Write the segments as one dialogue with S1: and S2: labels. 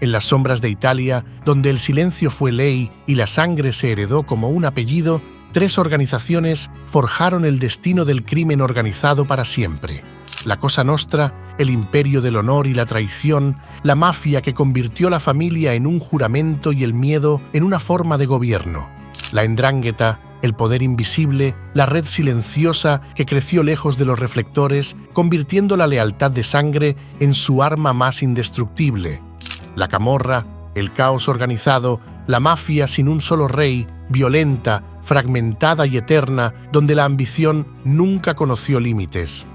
S1: En las sombras de Italia, donde el silencio fue ley y la sangre se heredó como un apellido, 3 organizaciones forjaron el destino del crimen organizado para siempre. La Cosa Nostra, el imperio del honor y la traición, la mafia que convirtió la familia en un juramento y el miedo en una forma de gobierno. La 'Ndrangheta, el poder invisible, la red silenciosa que creció lejos de los reflectores, convirtiendo la lealtad de sangre en su arma más indestructible. La Camorra, el caos organizado, la mafia sin un solo rey, violenta, fragmentada y eterna, donde la ambición nunca conoció límites.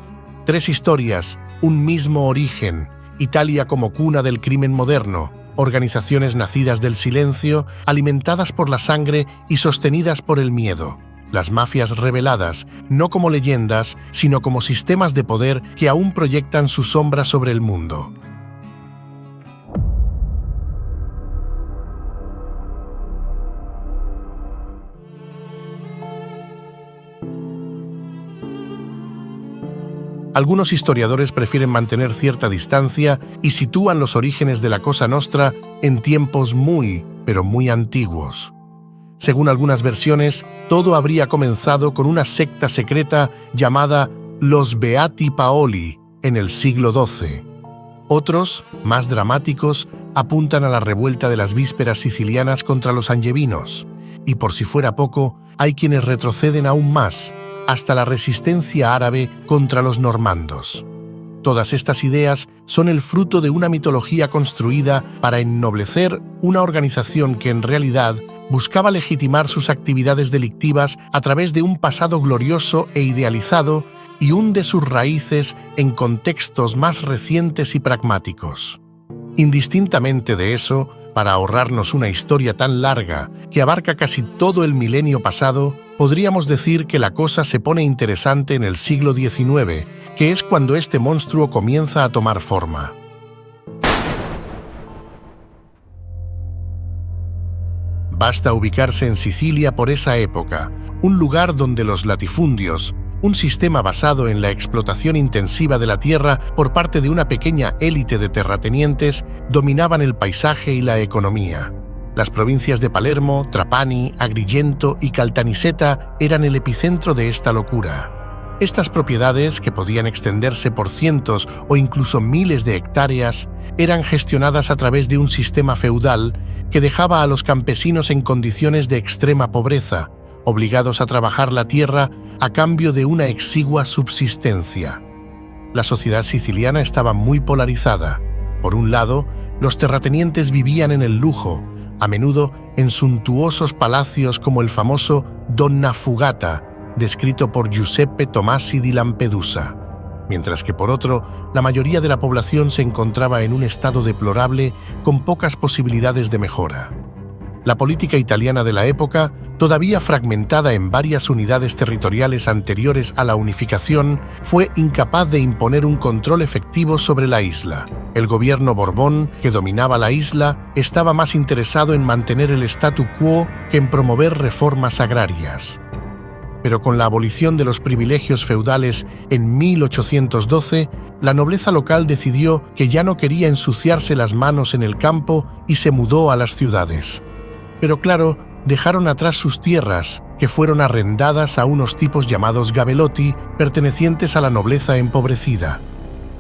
S1: 3 historias, un mismo origen, Italia como cuna del crimen moderno, organizaciones nacidas del silencio, alimentadas por la sangre y sostenidas por el miedo. Las mafias reveladas, no como leyendas, sino como sistemas de poder que aún proyectan su sombra sobre el mundo. Algunos historiadores prefieren mantener cierta distancia y sitúan los orígenes de la Cosa Nostra en tiempos muy, pero muy antiguos. Según algunas versiones, todo habría comenzado con una secta secreta llamada los Beati Paoli en el siglo XII. Otros, más dramáticos, apuntan a la revuelta de las vísperas sicilianas contra los angevinos. Y por si fuera poco, hay quienes retroceden aún más, hasta la resistencia árabe contra los normandos. Todas estas ideas son el fruto de una mitología construida para ennoblecer una organización que en realidad buscaba legitimar sus actividades delictivas a través de un pasado glorioso e idealizado y hunde sus raíces en contextos más recientes y pragmáticos. Indistintamente de eso, para ahorrarnos una historia tan larga que abarca casi todo el milenio pasado, podríamos decir que la cosa se pone interesante en el siglo XIX, que es cuando este monstruo comienza a tomar forma. Basta ubicarse en Sicilia por esa época, un lugar donde los latifundios, un sistema basado en la explotación intensiva de la tierra por parte de una pequeña élite de terratenientes, dominaban el paisaje y la economía. Las provincias de Palermo, Trapani, Agrigento y Caltanissetta eran el epicentro de esta locura. Estas propiedades, que podían extenderse por cientos o incluso miles de hectáreas, eran gestionadas a través de un sistema feudal que dejaba a los campesinos en condiciones de extrema pobreza, obligados a trabajar la tierra a cambio de una exigua subsistencia. La sociedad siciliana estaba muy polarizada. Por un lado, los terratenientes vivían en el lujo, a menudo en suntuosos palacios como el famoso Donna Fugata, descrito por Giuseppe Tomasi di Lampedusa, mientras que por otro, la mayoría de la población se encontraba en un estado deplorable con pocas posibilidades de mejora. La política italiana de la época, todavía fragmentada en varias unidades territoriales anteriores a la unificación, fue incapaz de imponer un control efectivo sobre la isla. El gobierno Borbón, que dominaba la isla, estaba más interesado en mantener el statu quo que en promover reformas agrarias. Pero con la abolición de los privilegios feudales en 1812, la nobleza local decidió que ya no quería ensuciarse las manos en el campo y se mudó a las ciudades. Pero claro, dejaron atrás sus tierras, que fueron arrendadas a unos tipos llamados gabelotti, pertenecientes a la nobleza empobrecida.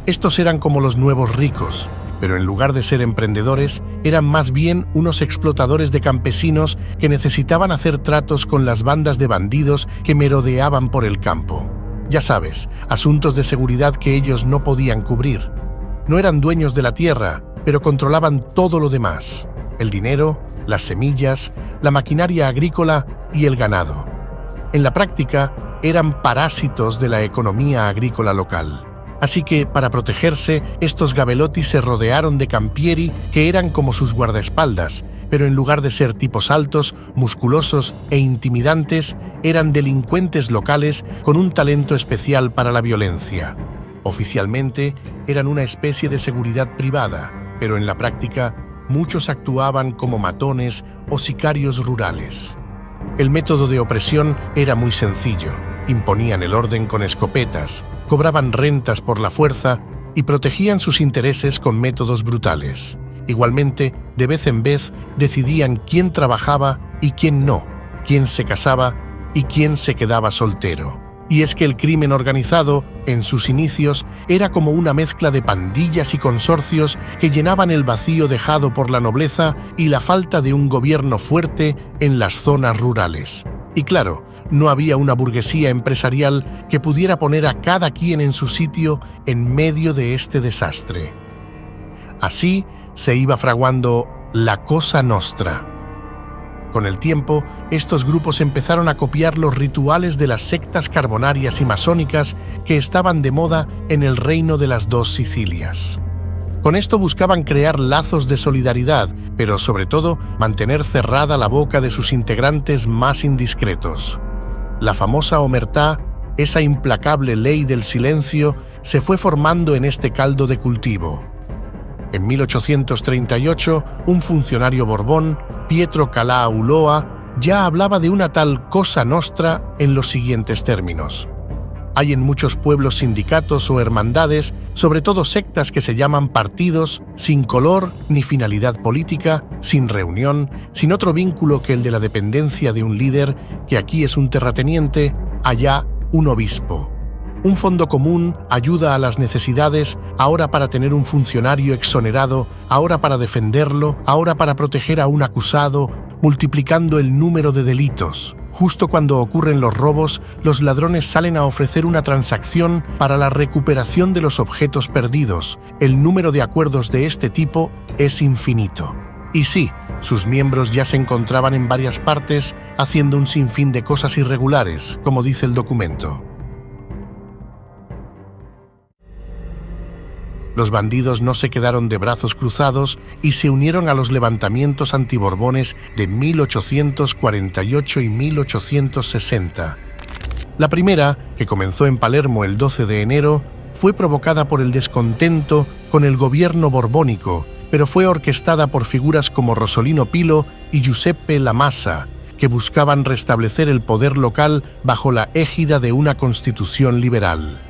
S1: Estos eran como los nuevos ricos, pero en lugar de ser emprendedores, eran más bien unos explotadores de campesinos que necesitaban hacer tratos con las bandas de bandidos que merodeaban por el campo. Ya sabes, asuntos de seguridad que ellos no podían cubrir. No eran dueños de la tierra, pero controlaban todo lo demás: el dinero, las semillas, la maquinaria agrícola y el ganado. En la práctica, eran parásitos de la economía agrícola local. Así que, para protegerse, estos gabelotti se rodearon de campieri que eran como sus guardaespaldas, pero en lugar de ser tipos altos, musculosos e intimidantes, eran delincuentes locales con un talento especial para la violencia. Oficialmente, eran una especie de seguridad privada, pero en la práctica, muchos actuaban como matones o sicarios rurales. El método de opresión era muy sencillo. Imponían el orden con escopetas, cobraban rentas por la fuerza y protegían sus intereses con métodos brutales. Igualmente, de vez en vez, decidían quién trabajaba y quién no, quién se casaba y quién se quedaba soltero. Y es que el crimen organizado, en sus inicios, era como una mezcla de pandillas y consorcios que llenaban el vacío dejado por la nobleza y la falta de un gobierno fuerte en las zonas rurales. Y claro, no había una burguesía empresarial que pudiera poner a cada quien en su sitio en medio de este desastre. Así se iba fraguando la Cosa Nostra. Con el tiempo, estos grupos empezaron a copiar los rituales de las sectas carbonarias y masónicas que estaban de moda en el reino de las dos Sicilias. Con esto buscaban crear lazos de solidaridad, pero sobre todo mantener cerrada la boca de sus integrantes más indiscretos. La famosa omertá, esa implacable ley del silencio, se fue formando en este caldo de cultivo. En 1838, un funcionario borbón, Pietro Calà Ulloa, ya hablaba de una tal Cosa Nostra en los siguientes términos. Hay en muchos pueblos sindicatos o hermandades, sobre todo sectas que se llaman partidos, sin color ni finalidad política, sin reunión, sin otro vínculo que el de la dependencia de un líder, que aquí es un terrateniente, allá un obispo. Un fondo común, ayuda a las necesidades, ahora para tener un funcionario exonerado, ahora para defenderlo, ahora para proteger a un acusado, multiplicando el número de delitos. Justo cuando ocurren los robos, los ladrones salen a ofrecer una transacción para la recuperación de los objetos perdidos. El número de acuerdos de este tipo es infinito. Y sí, sus miembros ya se encontraban en varias partes haciendo un sinfín de cosas irregulares, como dice el documento. Los bandidos no se quedaron de brazos cruzados y se unieron a los levantamientos antiborbones de 1848 y 1860. La primera, que comenzó en Palermo el 12 de enero, fue provocada por el descontento con el gobierno borbónico, pero fue orquestada por figuras como Rosolino Pilo y Giuseppe La Massa, que buscaban restablecer el poder local bajo la égida de una constitución liberal.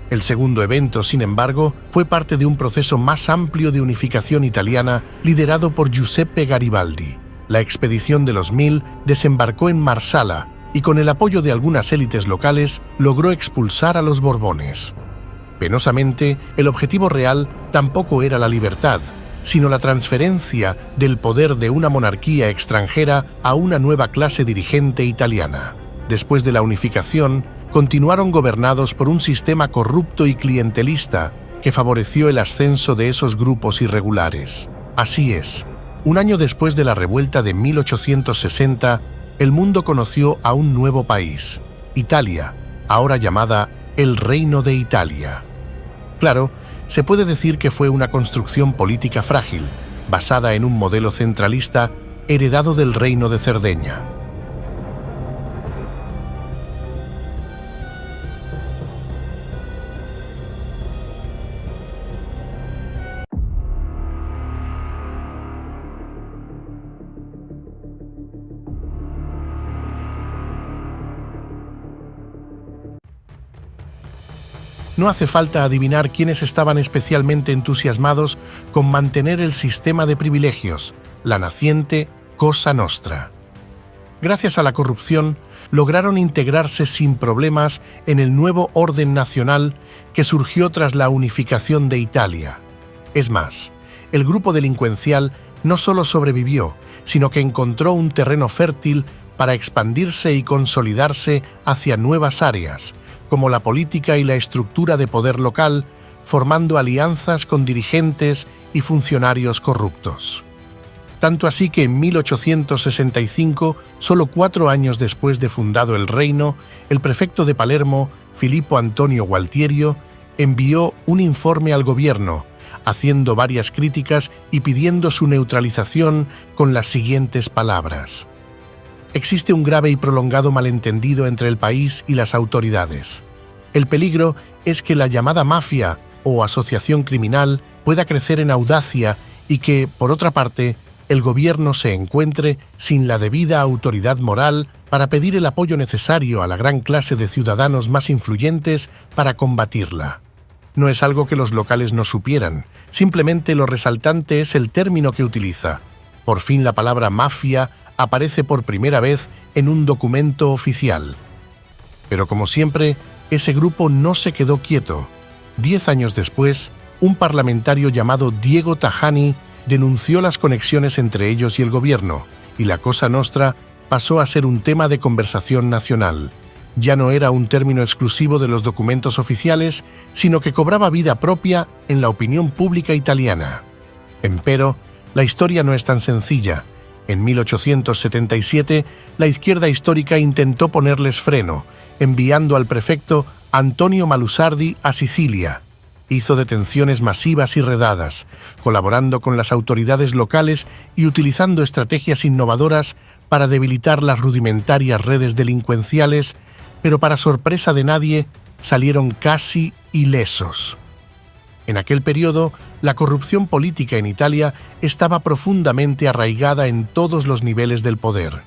S1: El segundo evento, sin embargo, fue parte de un proceso más amplio de unificación italiana liderado por Giuseppe Garibaldi. La expedición de los 1000 desembarcó en Marsala y con el apoyo de algunas élites locales logró expulsar a los Borbones. Penosamente, el objetivo real tampoco era la libertad, sino la transferencia del poder de una monarquía extranjera a una nueva clase dirigente italiana. Después de la unificación, continuaron gobernados por un sistema corrupto y clientelista que favoreció el ascenso de esos grupos irregulares. Así es, un año después de la revuelta de 1860, el mundo conoció a un nuevo país, Italia, ahora llamada el Reino de Italia. Claro, se puede decir que fue una construcción política frágil, basada en un modelo centralista heredado del Reino de Cerdeña. No hace falta adivinar quiénes estaban especialmente entusiasmados con mantener el sistema de privilegios, la naciente Cosa Nostra. Gracias a la corrupción, lograron integrarse sin problemas en el nuevo orden nacional que surgió tras la unificación de Italia. Es más, el grupo delincuencial no solo sobrevivió, sino que encontró un terreno fértil para expandirse y consolidarse hacia nuevas áreas, como la política y la estructura de poder local, formando alianzas con dirigentes y funcionarios corruptos. Tanto así que en 1865, solo 4 años después de fundado el reino, el prefecto de Palermo, Filippo Antonio Gualtierio, envió un informe al gobierno, haciendo varias críticas y pidiendo su neutralización con las siguientes palabras: existe un grave y prolongado malentendido entre el país y las autoridades. El peligro es que la llamada mafia o asociación criminal pueda crecer en audacia y que, por otra parte, el gobierno se encuentre sin la debida autoridad moral para pedir el apoyo necesario a la gran clase de ciudadanos más influyentes para combatirla. No es algo que los locales no supieran, simplemente lo resaltante es el término que utiliza. Por fin la palabra mafia aparece por primera vez en un documento oficial. Pero como siempre, ese grupo no se quedó quieto. 10 años después, un parlamentario llamado Diego Tajani denunció las conexiones entre ellos y el gobierno, y la Cosa Nostra pasó a ser un tema de conversación nacional. Ya no era un término exclusivo de los documentos oficiales, sino que cobraba vida propia en la opinión pública italiana. Empero, la historia no es tan sencilla. En 1877, la izquierda histórica intentó ponerles freno, enviando al prefecto Antonio Malusardi a Sicilia. Hizo detenciones masivas y redadas, colaborando con las autoridades locales y utilizando estrategias innovadoras para debilitar las rudimentarias redes delincuenciales, pero para sorpresa de nadie, salieron casi ilesos. En aquel periodo, la corrupción política en Italia estaba profundamente arraigada en todos los niveles del poder.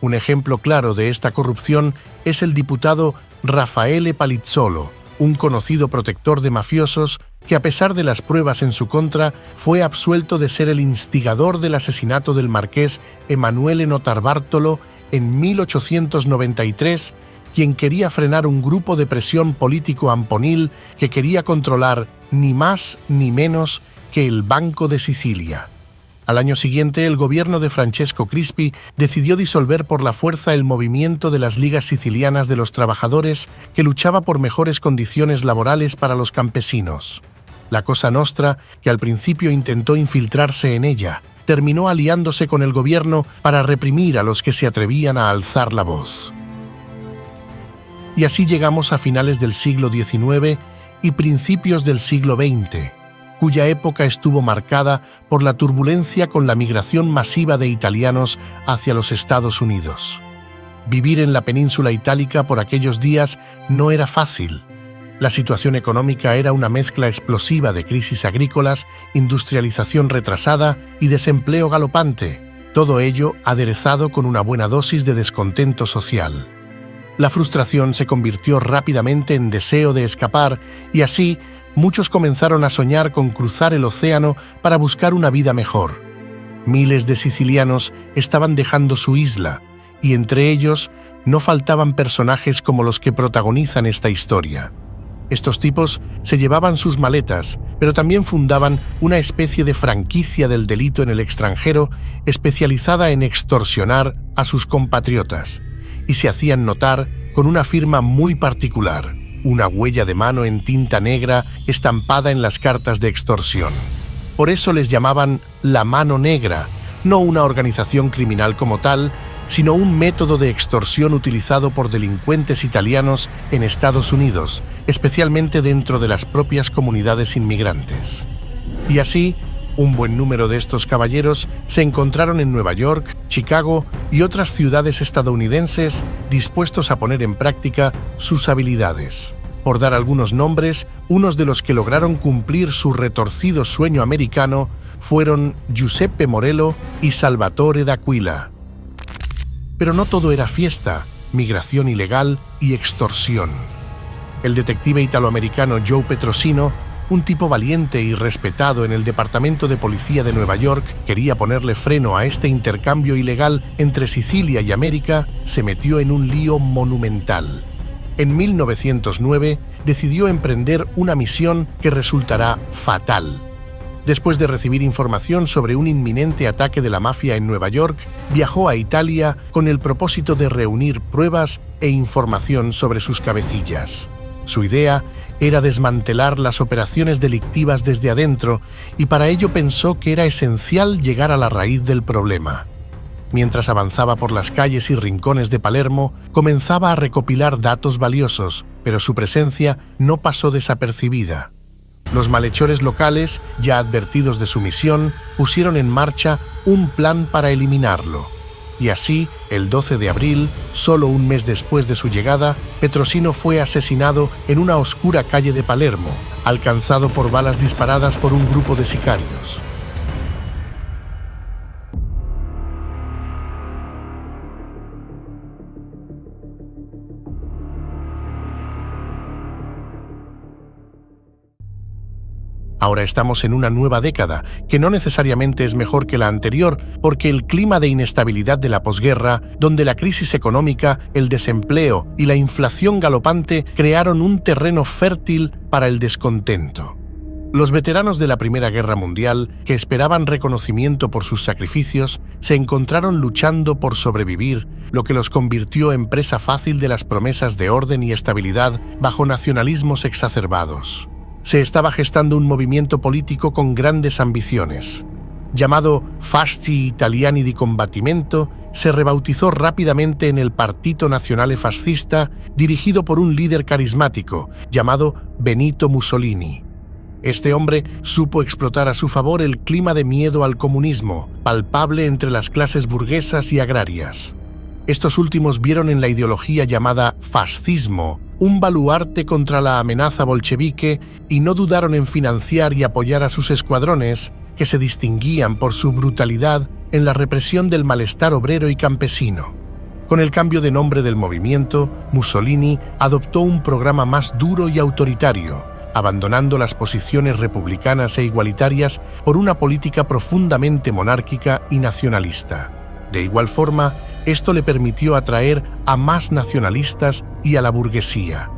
S1: Un ejemplo claro de esta corrupción es el diputado Raffaele Palizzolo, un conocido protector de mafiosos que, a pesar de las pruebas en su contra, fue absuelto de ser el instigador del asesinato del marqués Emanuele Notarbartolo en 1893, quien quería frenar un grupo de presión político amponil que quería controlar ni más ni menos que el Banco de Sicilia. Al año siguiente, el gobierno de Francesco Crispi decidió disolver por la fuerza el movimiento de las Ligas Sicilianas de los Trabajadores, que luchaba por mejores condiciones laborales para los campesinos. La Cosa Nostra, que al principio intentó infiltrarse en ella, terminó aliándose con el gobierno para reprimir a los que se atrevían a alzar la voz. Y así llegamos a finales del siglo XIX y principios del siglo XX, cuya época estuvo marcada por la turbulencia con la migración masiva de italianos hacia los Estados Unidos. Vivir en la península itálica por aquellos días no era fácil. La situación económica era una mezcla explosiva de crisis agrícolas, industrialización retrasada y desempleo galopante, todo ello aderezado con una buena dosis de descontento social. La frustración se convirtió rápidamente en deseo de escapar y así muchos comenzaron a soñar con cruzar el océano para buscar una vida mejor. Miles de sicilianos estaban dejando su isla y entre ellos no faltaban personajes como los que protagonizan esta historia. Estos tipos se llevaban sus maletas, pero también fundaban una especie de franquicia del delito en el extranjero especializada en extorsionar a sus compatriotas, y se hacían notar con una firma muy particular, una huella de mano en tinta negra estampada en las cartas de extorsión. Por eso les llamaban la Mano Negra, no una organización criminal como tal, sino un método de extorsión utilizado por delincuentes italianos en Estados Unidos, especialmente dentro de las propias comunidades inmigrantes. Y así, un buen número de estos caballeros se encontraron en Nueva York, Chicago y otras ciudades estadounidenses dispuestos a poner en práctica sus habilidades. Por dar algunos nombres, unos de los que lograron cumplir su retorcido sueño americano fueron Giuseppe Morello y Salvatore D'Aquila. Pero no todo era fiesta, migración ilegal y extorsión. El detective italoamericano Joe Petrosino, un tipo valiente y respetado en el Departamento de Policía de Nueva York, quería ponerle freno a este intercambio ilegal entre Sicilia y América, se metió en un lío monumental. En 1909 decidió emprender una misión que resultará fatal. Después de recibir información sobre un inminente ataque de la mafia en Nueva York, viajó a Italia con el propósito de reunir pruebas e información sobre sus cabecillas. Su idea era desmantelar las operaciones delictivas desde adentro y para ello pensó que era esencial llegar a la raíz del problema. Mientras avanzaba por las calles y rincones de Palermo, comenzaba a recopilar datos valiosos, pero su presencia no pasó desapercibida. Los malhechores locales, ya advertidos de su misión, pusieron en marcha un plan para eliminarlo. Y así, el 12 de abril, solo un mes después de su llegada, Petrosino fue asesinado en una oscura calle de Palermo, alcanzado por balas disparadas por un grupo de sicarios. Ahora estamos en una nueva década, que no necesariamente es mejor que la anterior, porque el clima de inestabilidad de la posguerra, donde la crisis económica, el desempleo y la inflación galopante crearon un terreno fértil para el descontento. Los veteranos de la Primera Guerra Mundial, que esperaban reconocimiento por sus sacrificios, se encontraron luchando por sobrevivir, lo que los convirtió en presa fácil de las promesas de orden y estabilidad bajo nacionalismos exacerbados. Se estaba gestando un movimiento político con grandes ambiciones. Llamado Fasci Italiani di Combattimento, se rebautizó rápidamente en el Partito Nazionale Fascista, dirigido por un líder carismático llamado Benito Mussolini. Este hombre supo explotar a su favor el clima de miedo al comunismo, palpable entre las clases burguesas y agrarias. Estos últimos vieron en la ideología llamada fascismo un baluarte contra la amenaza bolchevique y no dudaron en financiar y apoyar a sus escuadrones, que se distinguían por su brutalidad en la represión del malestar obrero y campesino. Con el cambio de nombre del movimiento, Mussolini adoptó un programa más duro y autoritario, abandonando las posiciones republicanas e igualitarias por una política profundamente monárquica y nacionalista. De igual forma, esto le permitió atraer a más nacionalistas y a la burguesía.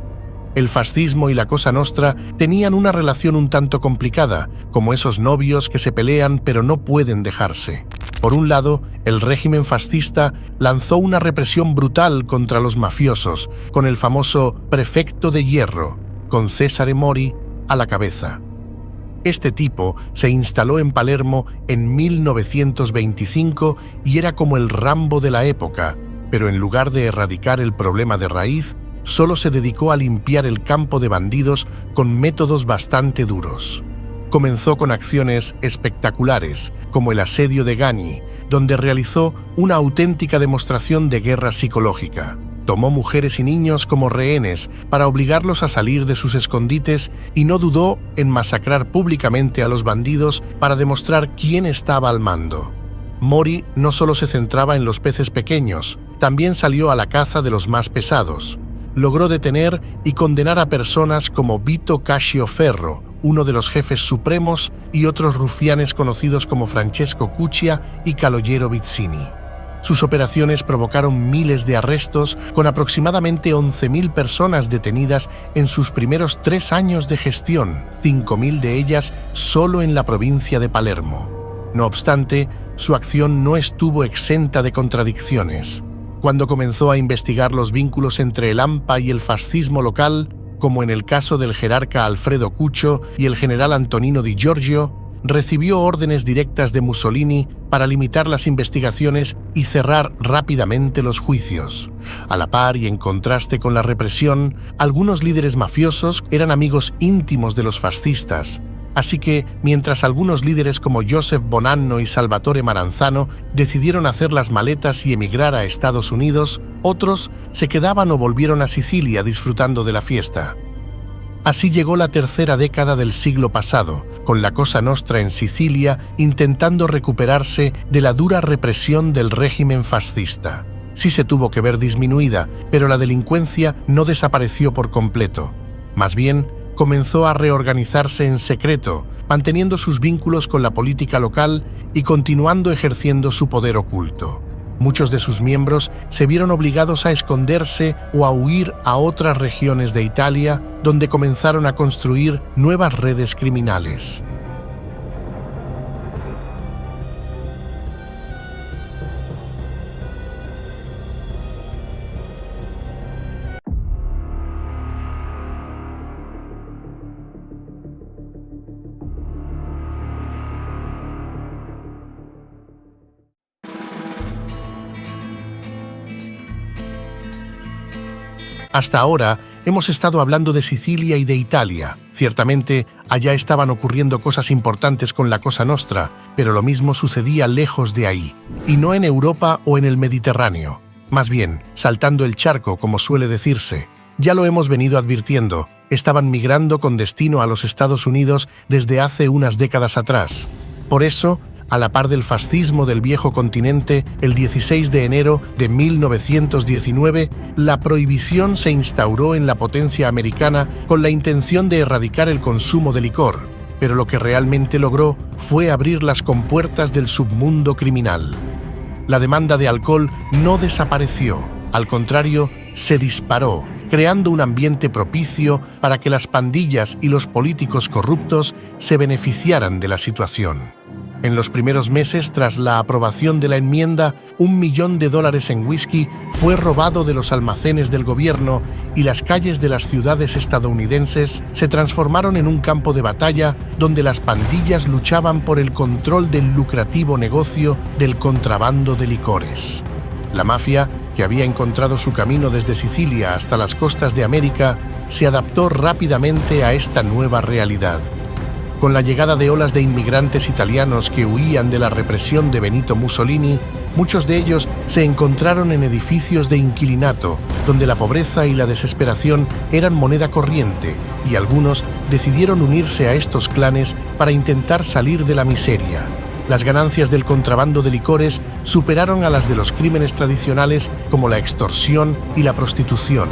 S1: El fascismo y la Cosa Nostra tenían una relación un tanto complicada, como esos novios que se pelean pero no pueden dejarse. Por un lado, el régimen fascista lanzó una represión brutal contra los mafiosos, con el famoso Prefecto de Hierro, con Cesare Mori a la cabeza. Este tipo se instaló en Palermo en 1925 y era como el Rambo de la época, pero en lugar de erradicar el problema de raíz, solo se dedicó a limpiar el campo de bandidos con métodos bastante duros. Comenzó con acciones espectaculares, como el asedio de Gani, donde realizó una auténtica demostración de guerra psicológica. Tomó mujeres y niños como rehenes para obligarlos a salir de sus escondites y no dudó en masacrar públicamente a los bandidos para demostrar quién estaba al mando. Mori no solo se centraba en los peces pequeños, también salió a la caza de los más pesados. Logró detener y condenar a personas como Vito Cascio Ferro, uno de los jefes supremos, y otros rufianes conocidos como Francesco Cuccia y Calogero Vizzini. Sus operaciones provocaron miles de arrestos, con aproximadamente 11.000 personas detenidas en sus primeros 3 años de gestión, 5.000 de ellas solo en la provincia de Palermo. No obstante, su acción no estuvo exenta de contradicciones. Cuando comenzó a investigar los vínculos entre el AMPA y el fascismo local, como en el caso del jerarca Alfredo Cuccio y el general Antonino Di Giorgio, recibió órdenes directas de Mussolini para limitar las investigaciones y cerrar rápidamente los juicios. A la par y en contraste con la represión, algunos líderes mafiosos eran amigos íntimos de los fascistas. Así que, mientras algunos líderes como Joseph Bonanno y Salvatore Maranzano decidieron hacer las maletas y emigrar a Estados Unidos, otros se quedaban o volvieron a Sicilia disfrutando de la fiesta. Así llegó la tercera década del siglo pasado, con la Cosa Nostra en Sicilia intentando recuperarse de la dura represión del régimen fascista. Sí se tuvo que ver disminuida, pero la delincuencia no desapareció por completo. Más bien, comenzó a reorganizarse en secreto, manteniendo sus vínculos con la política local y continuando ejerciendo su poder oculto. Muchos de sus miembros se vieron obligados a esconderse o a huir a otras regiones de Italia, donde comenzaron a construir nuevas redes criminales. Hasta ahora hemos estado hablando de Sicilia y de Italia. Ciertamente, allá estaban ocurriendo cosas importantes con la Cosa Nostra, pero lo mismo sucedía lejos de ahí, y no en Europa o en el Mediterráneo. Más bien, saltando el charco, como suele decirse. Ya lo hemos venido advirtiendo, estaban migrando con destino a los Estados Unidos desde hace unas décadas atrás. Por eso, a la par del fascismo del viejo continente, el 16 de enero de 1919, la prohibición se instauró en la potencia americana con la intención de erradicar el consumo de licor. pero lo que realmente logró fue abrir las compuertas del submundo criminal. La demanda de alcohol no desapareció, al contrario, se disparó, creando un ambiente propicio para que las pandillas y los políticos corruptos se beneficiaran de la situación. En los primeros meses tras la aprobación de la enmienda, $1 millón en whisky fue robado de los almacenes del gobierno y las calles de las ciudades estadounidenses se transformaron en un campo de batalla donde las pandillas luchaban por el control del lucrativo negocio del contrabando de licores. La mafia, que había encontrado su camino desde Sicilia hasta las costas de América, se adaptó rápidamente a esta nueva realidad. Con la llegada de olas de inmigrantes italianos que huían de la represión de Benito Mussolini, muchos de ellos se encontraron en edificios de inquilinato, donde la pobreza y la desesperación eran moneda corriente, y algunos decidieron unirse a estos clanes para intentar salir de la miseria. Las ganancias del contrabando de licores superaron a las de los crímenes tradicionales como la extorsión y la prostitución.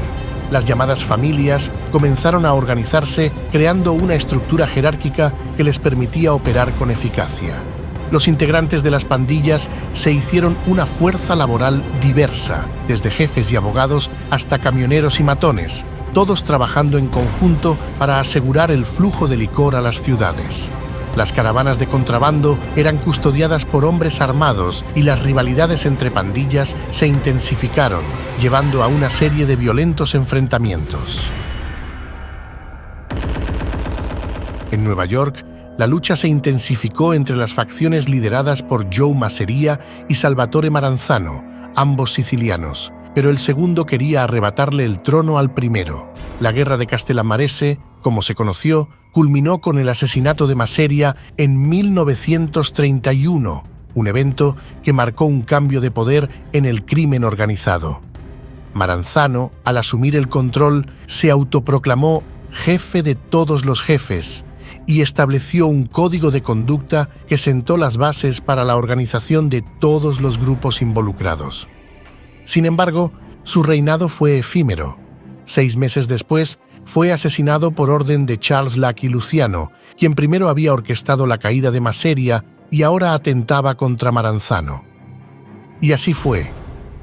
S1: Las llamadas familias comenzaron a organizarse creando una estructura jerárquica que les permitía operar con eficacia. Los integrantes de las pandillas se hicieron una fuerza laboral diversa, desde jefes y abogados hasta camioneros y matones, todos trabajando en conjunto para asegurar el flujo de licor a las ciudades. Las caravanas de contrabando eran custodiadas por hombres armados y las rivalidades entre pandillas se intensificaron, llevando a una serie de violentos enfrentamientos. En Nueva York, la lucha se intensificó entre las facciones lideradas por Joe Masseria y Salvatore Maranzano, ambos sicilianos, pero el segundo quería arrebatarle el trono al primero. La guerra de Castellamarese, como se conoció, culminó con el asesinato de Masseria en 1931, un evento que marcó un cambio de poder en el crimen organizado. Maranzano, al asumir el control, se autoproclamó jefe de todos los jefes y estableció un código de conducta que sentó las bases para la organización de todos los grupos involucrados. Sin embargo, su reinado fue efímero. 6 meses después, fue asesinado por orden de Charles Lucky Luciano, quien primero había orquestado la caída de Masseria y ahora atentaba contra Maranzano. Y así fue.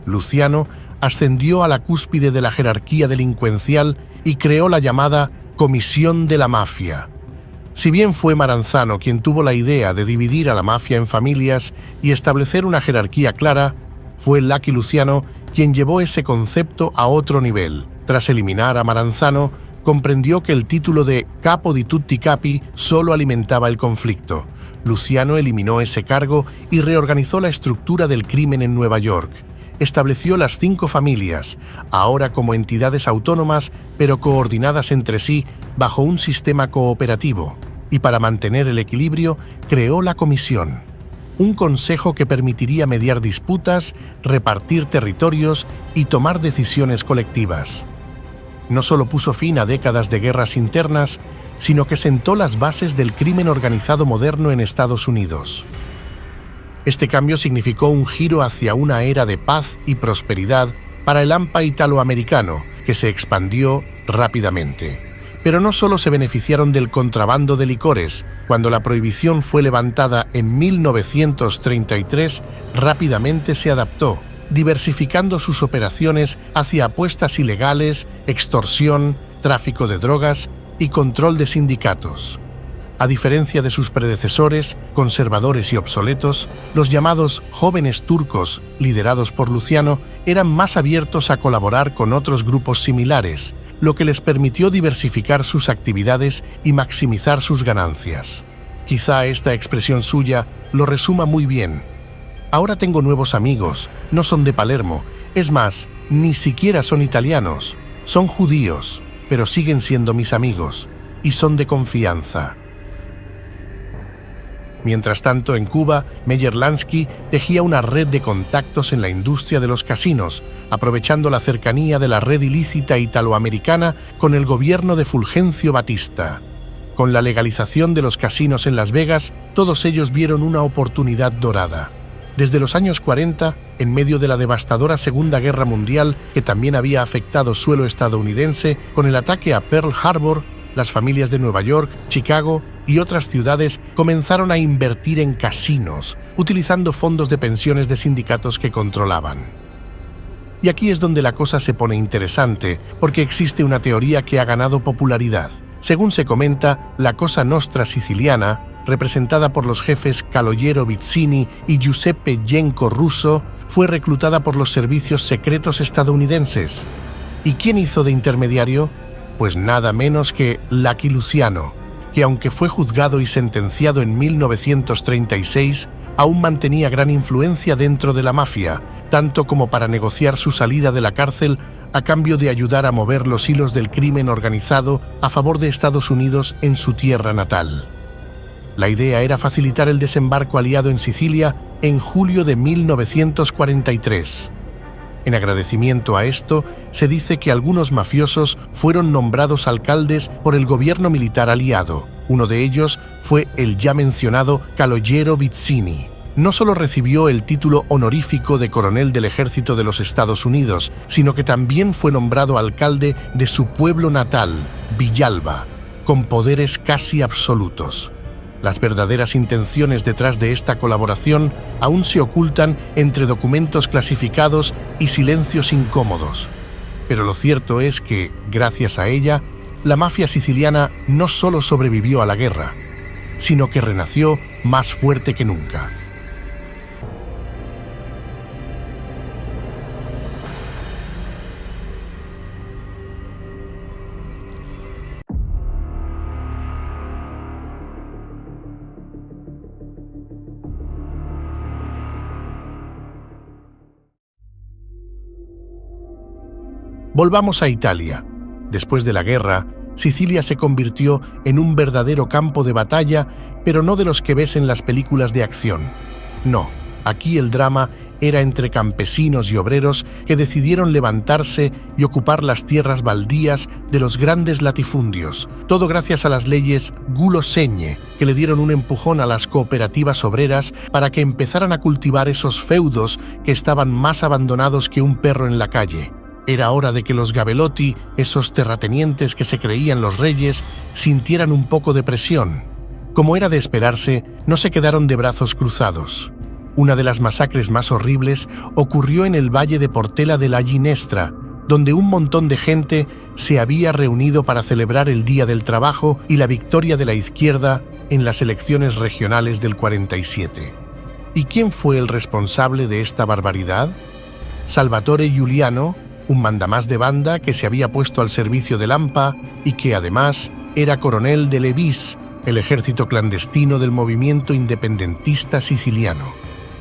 S1: Luciano ascendió a la cúspide de la jerarquía delincuencial y creó la llamada Comisión de la Mafia. Si bien fue Maranzano quien tuvo la idea de dividir a la mafia en familias y establecer una jerarquía clara, fue Lucky Luciano quien llevó ese concepto a otro nivel. Tras eliminar a Maranzano, comprendió que el título de Capo di tutti capi solo alimentaba el conflicto. Luciano eliminó ese cargo y reorganizó la estructura del crimen en Nueva York. Estableció las 5 familias, ahora como entidades autónomas, pero coordinadas entre sí bajo un sistema cooperativo. Y para mantener el equilibrio, creó la comisión. Un consejo que permitiría mediar disputas, repartir territorios y tomar decisiones colectivas. No solo puso fin a décadas de guerras internas, sino que sentó las bases del crimen organizado moderno en Estados Unidos. Este cambio significó un giro hacia una era de paz y prosperidad para el AMPA italoamericano, que se expandió rápidamente. Pero no solo se beneficiaron del contrabando de licores. Cuando la prohibición fue levantada en 1933, rápidamente se adaptó, diversificando sus operaciones hacia apuestas ilegales, extorsión, tráfico de drogas y control de sindicatos. A diferencia de sus predecesores, conservadores y obsoletos, los llamados jóvenes turcos, liderados por Luciano, eran más abiertos a colaborar con otros grupos similares, lo que les permitió diversificar sus actividades y maximizar sus ganancias. Quizá esta expresión suya lo resuma muy bien. Ahora tengo nuevos amigos, no son de Palermo, es más, ni siquiera son italianos, son judíos, pero siguen siendo mis amigos, y son de confianza. Mientras tanto, en Cuba, Meyer Lansky tejía una red de contactos en la industria de los casinos, aprovechando la cercanía de la red ilícita italoamericana con el gobierno de Fulgencio Batista. Con la legalización de los casinos en Las Vegas, todos ellos vieron una oportunidad dorada. Desde los años 40, en medio de la devastadora Segunda Guerra Mundial, que también había afectado suelo estadounidense, con el ataque a Pearl Harbor, las familias de Nueva York, Chicago, y otras ciudades comenzaron a invertir en casinos, utilizando fondos de pensiones de sindicatos que controlaban. Y aquí es donde la cosa se pone interesante, porque existe una teoría que ha ganado popularidad. Según se comenta, la Cosa Nostra siciliana, representada por los jefes Calogero Vizzini y Giuseppe Genco Russo, fue reclutada por los servicios secretos estadounidenses. ¿Y quién hizo de intermediario? Pues nada menos que Lucky Luciano, que aunque fue juzgado y sentenciado en 1936, aún mantenía gran influencia dentro de la mafia, tanto como para negociar su salida de la cárcel a cambio de ayudar a mover los hilos del crimen organizado a favor de Estados Unidos en su tierra natal. La idea era facilitar el desembarco aliado en Sicilia en julio de 1943. En agradecimiento a esto, se dice que algunos mafiosos fueron nombrados alcaldes por el gobierno militar aliado. Uno de ellos fue el ya mencionado Calogero Vizzini. No solo recibió el título honorífico de coronel del ejército de los Estados Unidos, sino que también fue nombrado alcalde de su pueblo natal, Villalba, con poderes casi absolutos. Las verdaderas intenciones detrás de esta colaboración aún se ocultan entre documentos clasificados y silencios incómodos. Pero lo cierto es que, gracias a ella, la mafia siciliana no solo sobrevivió a la guerra, sino que renació más fuerte que nunca. Volvamos a Italia. Después de la guerra, Sicilia se convirtió en un verdadero campo de batalla, pero no de los que ves en las películas de acción. No, aquí el drama era entre campesinos y obreros que decidieron levantarse y ocupar las tierras baldías de los grandes latifundios, todo gracias a las leyes Gulo Segni, que le dieron un empujón a las cooperativas obreras para que empezaran a cultivar esos feudos que estaban más abandonados que un perro en la calle. Era hora de que los Gabelotti, esos terratenientes que se creían los reyes, sintieran un poco de presión. Como era de esperarse, no se quedaron de brazos cruzados. Una de las masacres más horribles ocurrió en el valle de Portella della Ginestra, donde un montón de gente se había reunido para celebrar el Día del Trabajo y la victoria de la izquierda en las elecciones regionales del 47. ¿Y quién fue el responsable de esta barbaridad? Salvatore Giuliano, un mandamás de banda que se había puesto al servicio del AMPA y que además era coronel de Levis, el ejército clandestino del movimiento independentista siciliano.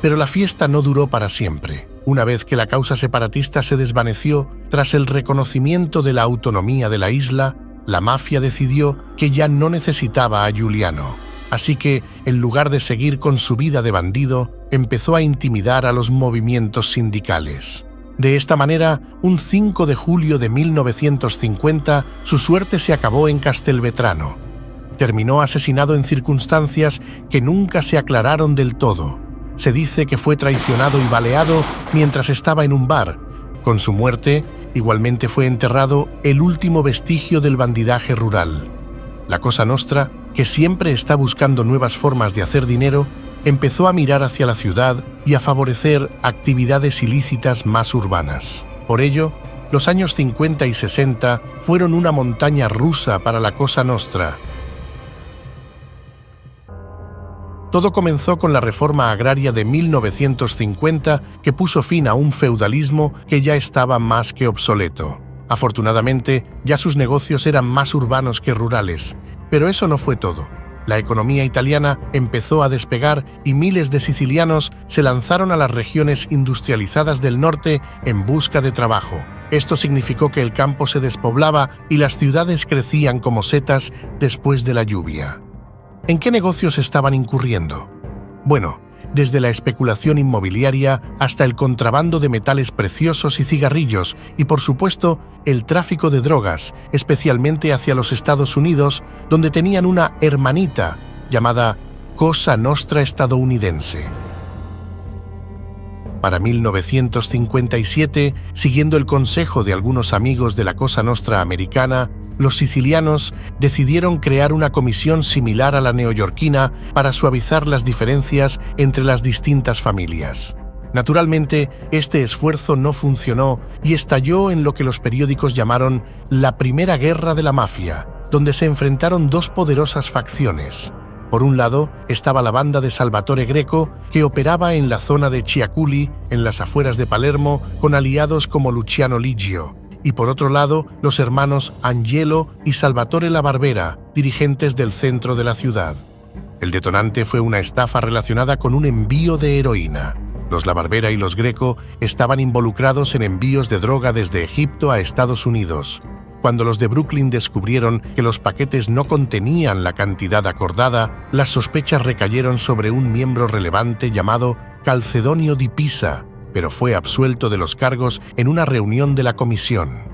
S1: Pero la fiesta no duró para siempre. Una vez que la causa separatista se desvaneció, tras el reconocimiento de la autonomía de la isla, la mafia decidió que ya no necesitaba a Giuliano. Así que, en lugar de seguir con su vida de bandido, empezó a intimidar a los movimientos sindicales. De esta manera, un 5 de julio de 1950, su suerte se acabó en Castelvetrano. Terminó asesinado en circunstancias que nunca se aclararon del todo. Se dice que fue traicionado y baleado mientras estaba en un bar. Con su muerte, igualmente fue enterrado el último vestigio del bandidaje rural. La Cosa Nostra, que siempre está buscando nuevas formas de hacer dinero, empezó a mirar hacia la ciudad y a favorecer actividades ilícitas más urbanas. Por ello, los años 50 y 60 fueron una montaña rusa para la Cosa Nostra. Todo comenzó con la reforma agraria de 1950, que puso fin a un feudalismo que ya estaba más que obsoleto. Afortunadamente, ya sus negocios eran más urbanos que rurales, pero eso no fue todo. La economía italiana empezó a despegar y miles de sicilianos se lanzaron a las regiones industrializadas del norte en busca de trabajo. Esto significó que el campo se despoblaba y las ciudades crecían como setas después de la lluvia. ¿En qué negocios estaban incurriendo? Bueno, desde la especulación inmobiliaria hasta el contrabando de metales preciosos y cigarrillos y, por supuesto, el tráfico de drogas, especialmente hacia los Estados Unidos, donde tenían una hermanita llamada Cosa Nostra estadounidense. Para 1957, siguiendo el consejo de algunos amigos de la Cosa Nostra americana, los sicilianos decidieron crear una comisión similar a la neoyorquina para suavizar las diferencias entre las distintas familias. Naturalmente, este esfuerzo no funcionó y estalló en lo que los periódicos llamaron la Primera Guerra de la Mafia, donde se enfrentaron dos poderosas facciones. Por un lado estaba la banda de Salvatore Greco, que operaba en la zona de Chiaculi, en las afueras de Palermo, con aliados como Luciano Liggio, y por otro lado los hermanos Angelo y Salvatore La Barbera, dirigentes del centro de la ciudad. El detonante fue una estafa relacionada con un envío de heroína. Los La Barbera y los Greco estaban involucrados en envíos de droga desde Egipto a Estados Unidos. Cuando los de Brooklyn descubrieron que los paquetes no contenían la cantidad acordada, las sospechas recayeron sobre un miembro relevante llamado Calcedonio Di Pisa, pero fue absuelto de los cargos en una reunión de la comisión.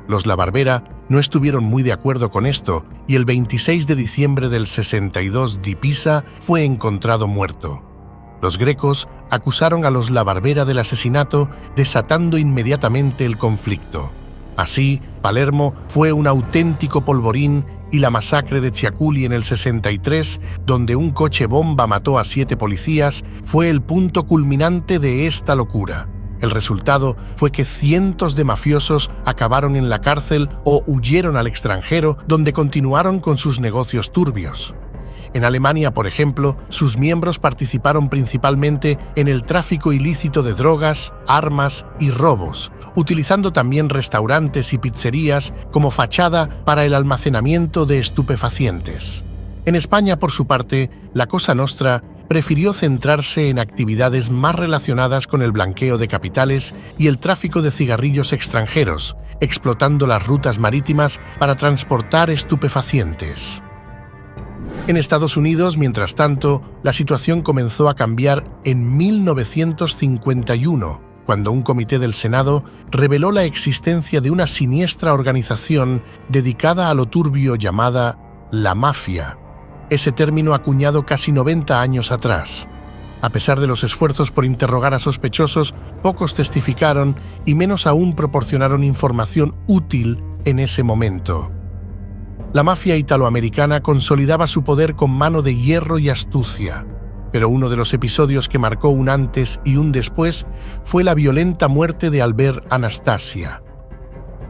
S1: Los La Barbera no estuvieron muy de acuerdo con esto y el 26 de diciembre del 62 Di Pisa fue encontrado muerto. Los Grecos acusaron a los La Barbera del asesinato, desatando inmediatamente el conflicto. Así, Palermo fue un auténtico polvorín y la masacre de Chiaculi en el 63, donde un coche bomba mató a 7 policías, fue el punto culminante de esta locura. El resultado fue que cientos de mafiosos acabaron en la cárcel o huyeron al extranjero, donde continuaron con sus negocios turbios. En Alemania, por ejemplo, sus miembros participaron principalmente en el tráfico ilícito de drogas, armas y robos, utilizando también restaurantes y pizzerías como fachada para el almacenamiento de estupefacientes. En España, por su parte, la Cosa Nostra prefirió centrarse en actividades más relacionadas con el blanqueo de capitales y el tráfico de cigarrillos extranjeros, explotando las rutas marítimas para transportar estupefacientes. En Estados Unidos, mientras tanto, la situación comenzó a cambiar en 1951, cuando un comité del Senado reveló la existencia de una siniestra organización dedicada a lo turbio llamada la mafia, ese término acuñado casi 90 años atrás. A pesar de los esfuerzos por interrogar a sospechosos, pocos testificaron y menos aún proporcionaron información útil en ese momento. La mafia italoamericana consolidaba su poder con mano de hierro y astucia, pero uno de los episodios que marcó un antes y un después fue la violenta muerte de Albert Anastasia.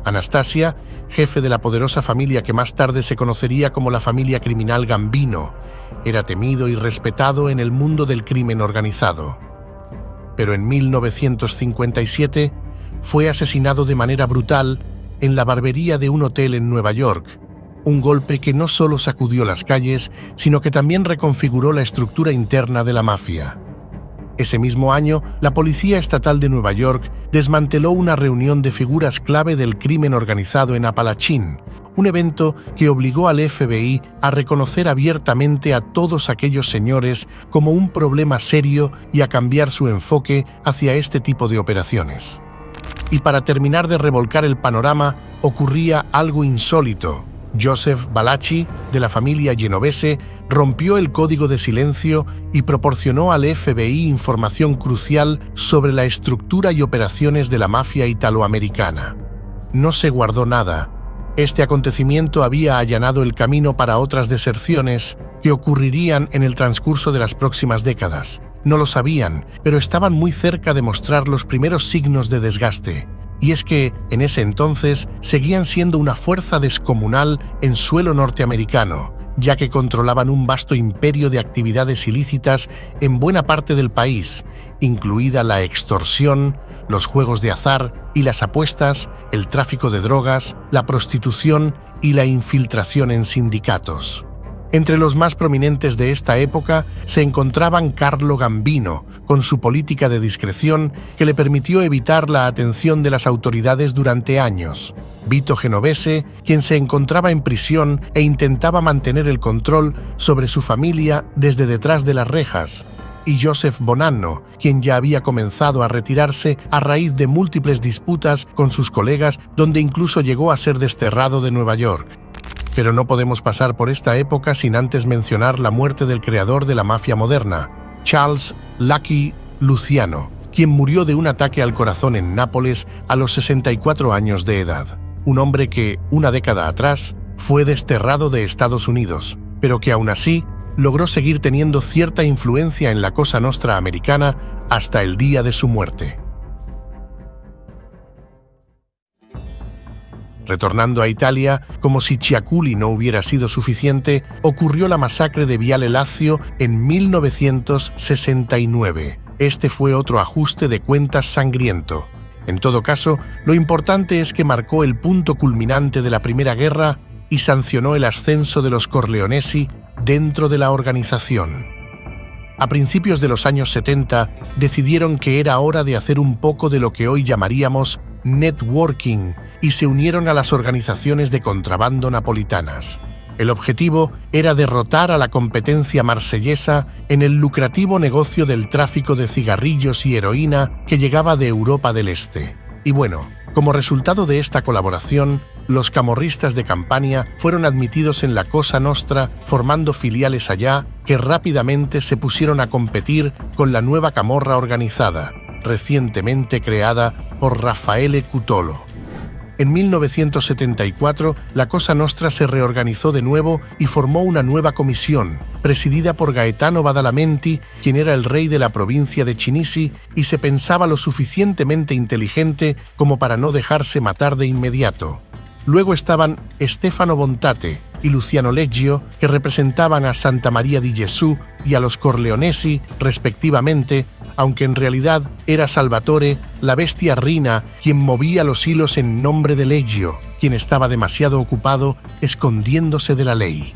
S1: Anastasia, jefe de la poderosa familia que más tarde se conocería como la familia criminal Gambino, era temido y respetado en el mundo del crimen organizado. Pero en 1957 fue asesinado de manera brutal en la barbería de un hotel en Nueva York, un golpe que no solo sacudió las calles, sino que también reconfiguró la estructura interna de la mafia. Ese mismo año, la Policía Estatal de Nueva York desmanteló una reunión de figuras clave del crimen organizado en Apalachín, un evento que obligó al FBI a reconocer abiertamente a todos aquellos señores como un problema serio y a cambiar su enfoque hacia este tipo de operaciones. Y para terminar de revolcar el panorama, ocurría algo insólito. Joseph Valachi, de la familia Genovese, rompió el código de silencio y proporcionó al FBI información crucial sobre la estructura y operaciones de la mafia italoamericana. No se guardó nada. Este acontecimiento había allanado el camino para otras deserciones que ocurrirían en el transcurso de las próximas décadas. No lo sabían, pero estaban muy cerca de mostrar los primeros signos de desgaste. Y es que, en ese entonces, seguían siendo una fuerza descomunal en suelo norteamericano, ya que controlaban un vasto imperio de actividades ilícitas en buena parte del país, incluida la extorsión, los juegos de azar y las apuestas, el tráfico de drogas, la prostitución y la infiltración en sindicatos. Entre los más prominentes de esta época se encontraban Carlo Gambino, con su política de discreción que le permitió evitar la atención de las autoridades durante años; Vito Genovese, quien se encontraba en prisión e intentaba mantener el control sobre su familia desde detrás de las rejas; y Joseph Bonanno, quien ya había comenzado a retirarse a raíz de múltiples disputas con sus colegas, donde incluso llegó a ser desterrado de Nueva York. Pero no podemos pasar por esta época sin antes mencionar la muerte del creador de la mafia moderna, Charles Lucky Luciano, quien murió de un ataque al corazón en Nápoles a los 64 años de edad. un hombre que, una década atrás, fue desterrado de Estados Unidos, pero que aún así logró seguir teniendo cierta influencia en la Cosa Nostra americana hasta el día de su muerte. Retornando a Italia, como si Ciaculli no hubiera sido suficiente, ocurrió la masacre de Viale Lazio en 1969. Este fue otro ajuste de cuentas sangriento. En todo caso, lo importante es que marcó el punto culminante de la Primera Guerra y sancionó el ascenso de los Corleonesi dentro de la organización. A principios de los años 70, decidieron que era hora de hacer un poco de lo que hoy llamaríamos networking y se unieron a las organizaciones de contrabando napolitanas. El objetivo era derrotar a la competencia marsellesa en el lucrativo negocio del tráfico de cigarrillos y heroína que llegaba de Europa del Este. Y bueno, como resultado de esta colaboración, los camorristas de Campania fueron admitidos en la Cosa Nostra, formando filiales allá que rápidamente se pusieron a competir con la nueva camorra organizada, recientemente creada por Raffaele Cutolo. En 1974, la Cosa Nostra se reorganizó de nuevo y formó una nueva comisión, presidida por Gaetano Badalamenti, quien era el rey de la provincia de Cinisi y se pensaba lo suficientemente inteligente como para no dejarse matar de inmediato. Luego estaban Stefano Bontate y Luciano Leggio, que representaban a Santa Maria di Gesù y a los Corleonesi, respectivamente, aunque en realidad era Salvatore, la bestia Rina, quien movía los hilos en nombre de Leggio, quien estaba demasiado ocupado escondiéndose de la ley.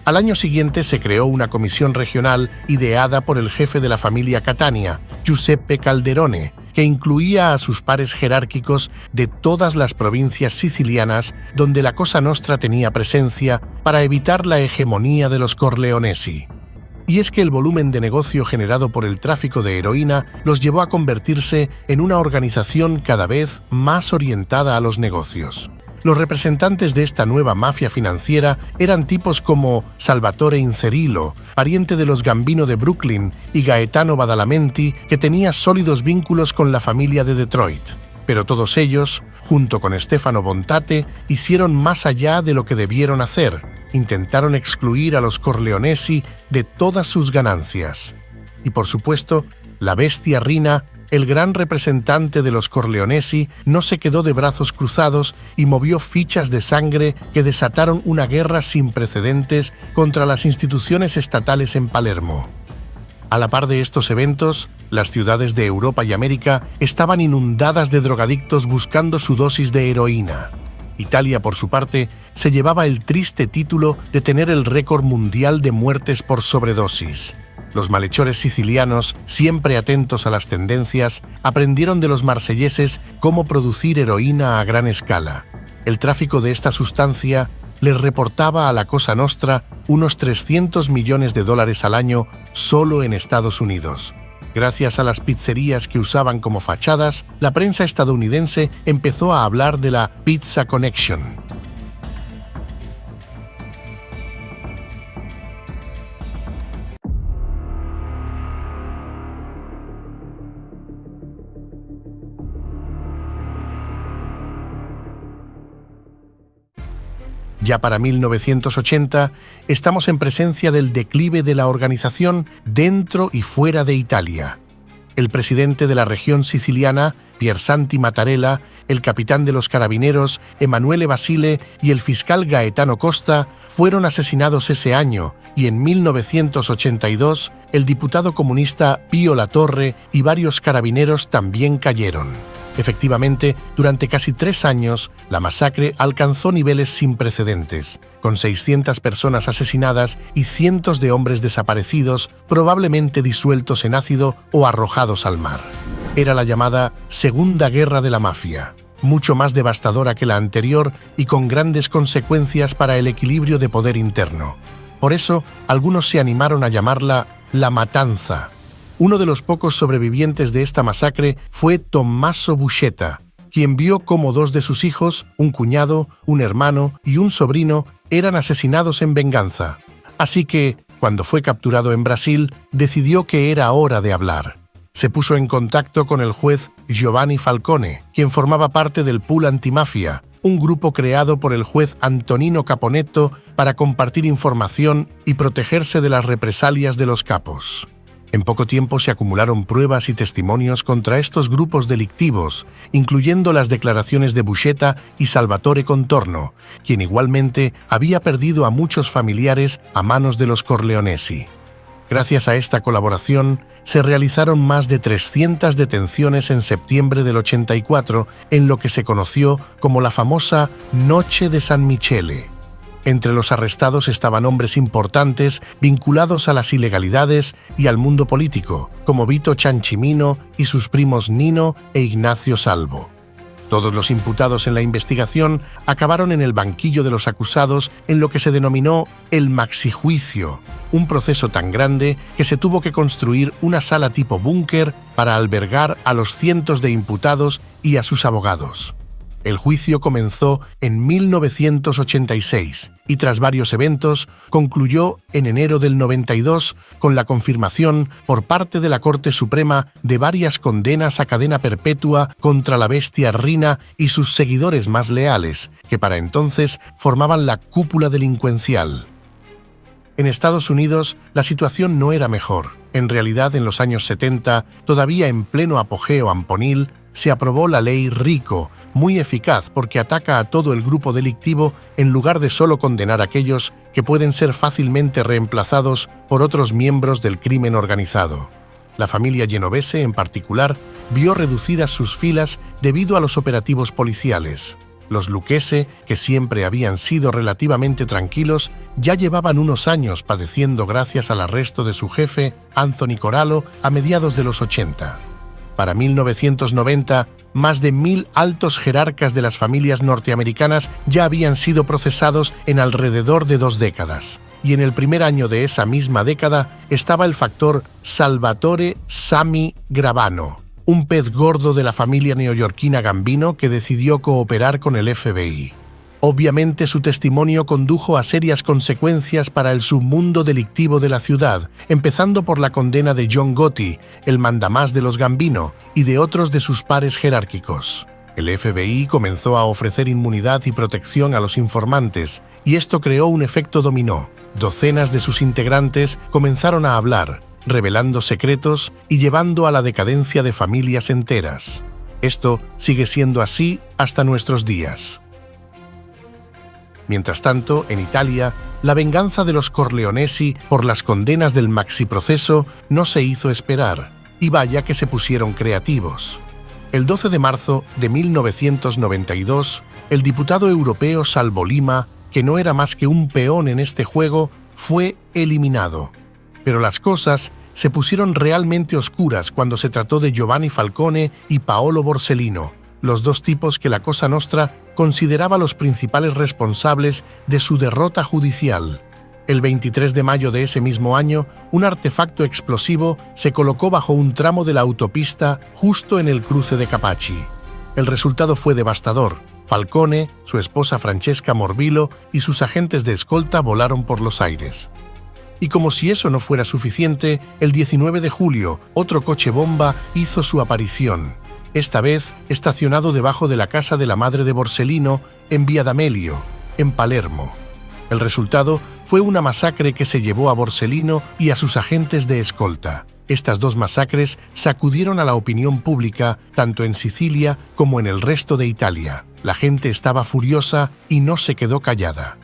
S1: Al año siguiente se creó una comisión regional ideada por el jefe de la familia Catania, Giuseppe Calderone, que incluía a sus pares jerárquicos de todas las provincias sicilianas donde la Cosa Nostra tenía presencia para evitar la hegemonía de los Corleonesi. Y es que el volumen de negocio generado por el tráfico de heroína los llevó a convertirse en una organización cada vez más orientada a los negocios. Los representantes de esta nueva mafia financiera eran tipos como Salvatore Inzerillo, pariente de los Gambino de Brooklyn, y Gaetano Badalamenti, que tenía sólidos vínculos con la familia de Detroit. Pero todos ellos, junto con Stefano Bontate, hicieron más allá de lo que debieron hacer. Intentaron excluir a los Corleonesi de todas sus ganancias. Y por supuesto, la bestia Rina, el gran representante de los Corleonesi, no se quedó de brazos cruzados y movió fichas de sangre que desataron una guerra sin precedentes contra las instituciones estatales en Palermo. A la par de estos eventos, las ciudades de Europa y América estaban inundadas de drogadictos buscando su dosis de heroína. Italia, por su parte, se llevaba el triste título de tener el récord mundial de muertes por sobredosis. Los malhechores sicilianos, siempre atentos a las tendencias, aprendieron de los marselleses cómo producir heroína a gran escala. El tráfico de esta sustancia les reportaba a la Cosa Nostra unos 300 millones de dólares al año solo en Estados Unidos. Gracias a las pizzerías que usaban como fachadas, la prensa estadounidense empezó a hablar de la Pizza Connection. Ya para 1980, estamos en presencia del declive de la organización dentro y fuera de Italia. El presidente de la región siciliana, Piersanti Mattarella, el capitán de los carabineros, Emanuele Basile, y el fiscal Gaetano Costa fueron asesinados ese año, y en 1982, el diputado comunista Pío Latorre y varios carabineros también cayeron. Efectivamente, durante casi 3 años, la masacre alcanzó niveles sin precedentes, con 600 personas asesinadas y cientos de hombres desaparecidos, probablemente disueltos en ácido o arrojados al mar. Era la llamada Segunda Guerra de la Mafia, mucho más devastadora que la anterior y con grandes consecuencias para el equilibrio de poder interno. Por eso, algunos se animaron a llamarla La Matanza. Uno de los pocos sobrevivientes de esta masacre fue Tommaso Buscetta, quien vio cómo 2 de sus hijos, un cuñado, un hermano y un sobrino, eran asesinados en venganza. Así que, cuando fue capturado en Brasil, decidió que era hora de hablar. Se puso en contacto con el juez Giovanni Falcone, quien formaba parte del pool antimafia, un grupo creado por el juez Antonino Caponetto para compartir información y protegerse de las represalias de los capos. En poco tiempo se acumularon pruebas y testimonios contra estos grupos delictivos, incluyendo las declaraciones de Buscetta y Salvatore Contorno, quien igualmente había perdido a muchos familiares a manos de los Corleonesi. Gracias a esta colaboración, se realizaron más de 300 detenciones en septiembre del 84 en lo que se conoció como la famosa Noche de San Michele. Entre los arrestados estaban hombres importantes vinculados a las ilegalidades y al mundo político, como Vito Ciancimino y sus primos Nino e Ignacio Salvo. Todos los imputados en la investigación acabaron en el banquillo de los acusados en lo que se denominó el maxijuicio, un proceso tan grande que se tuvo que construir una sala tipo búnker para albergar a los cientos de imputados y a sus abogados. El juicio comenzó en 1986 y tras varios eventos concluyó en enero del 92 con la confirmación por parte de la Corte Suprema de varias condenas a cadena perpetua contra la bestia Riina y sus seguidores más leales, que para entonces formaban la cúpula delincuencial. En Estados Unidos la situación no era mejor. En realidad, en los años 70, todavía en pleno apogeo amponil, se aprobó la ley RICO, muy eficaz porque ataca a todo el grupo delictivo en lugar de solo condenar a aquellos que pueden ser fácilmente reemplazados por otros miembros del crimen organizado. La familia Genovese, en particular, vio reducidas sus filas debido a los operativos policiales. Los Lucchese, que siempre habían sido relativamente tranquilos, ya llevaban unos años padeciendo gracias al arresto de su jefe, Anthony Corallo, a mediados de los 80. Para 1990, más de 1000 altos jerarcas de las familias norteamericanas ya habían sido procesados en alrededor de 2 décadas. Y en el primer año de esa misma década estaba el factor Salvatore Sammy Gravano, un pez gordo de la familia neoyorquina Gambino que decidió cooperar con el FBI. Obviamente su testimonio condujo a serias consecuencias para el submundo delictivo de la ciudad, empezando por la condena de John Gotti, el mandamás de los Gambino, y de otros de sus pares jerárquicos. El FBI comenzó a ofrecer inmunidad y protección a los informantes, y esto creó un efecto dominó. Docenas de sus integrantes comenzaron a hablar, revelando secretos y llevando a la decadencia de familias enteras. Esto sigue siendo así hasta nuestros días. Mientras tanto, en Italia, la venganza de los Corleonesi por las condenas del maxiproceso no se hizo esperar, y vaya que se pusieron creativos. El 12 de marzo de 1992, el diputado europeo Salvo Lima, que no era más que un peón en este juego, fue eliminado. Pero las cosas se pusieron realmente oscuras cuando se trató de Giovanni Falcone y Paolo Borsellino, los dos tipos que la Cosa Nostra consideraba los principales responsables de su derrota judicial. El 23 de mayo de ese mismo año, un artefacto explosivo se colocó bajo un tramo de la autopista justo en el cruce de Capaci. El resultado fue devastador. Falcone, su esposa Francesca Morbillo y sus agentes de escolta volaron por los aires. Y como si eso no fuera suficiente, el 19 de julio, otro coche bomba hizo su aparición. Esta vez estacionado debajo de la casa de la madre de Borsellino en Via D'Amelio, en Palermo. El resultado fue una masacre que se llevó a Borsellino y a sus agentes de escolta. Estas dos masacres sacudieron a la opinión pública tanto en Sicilia como en el resto de Italia. La gente estaba furiosa y no se quedó callada.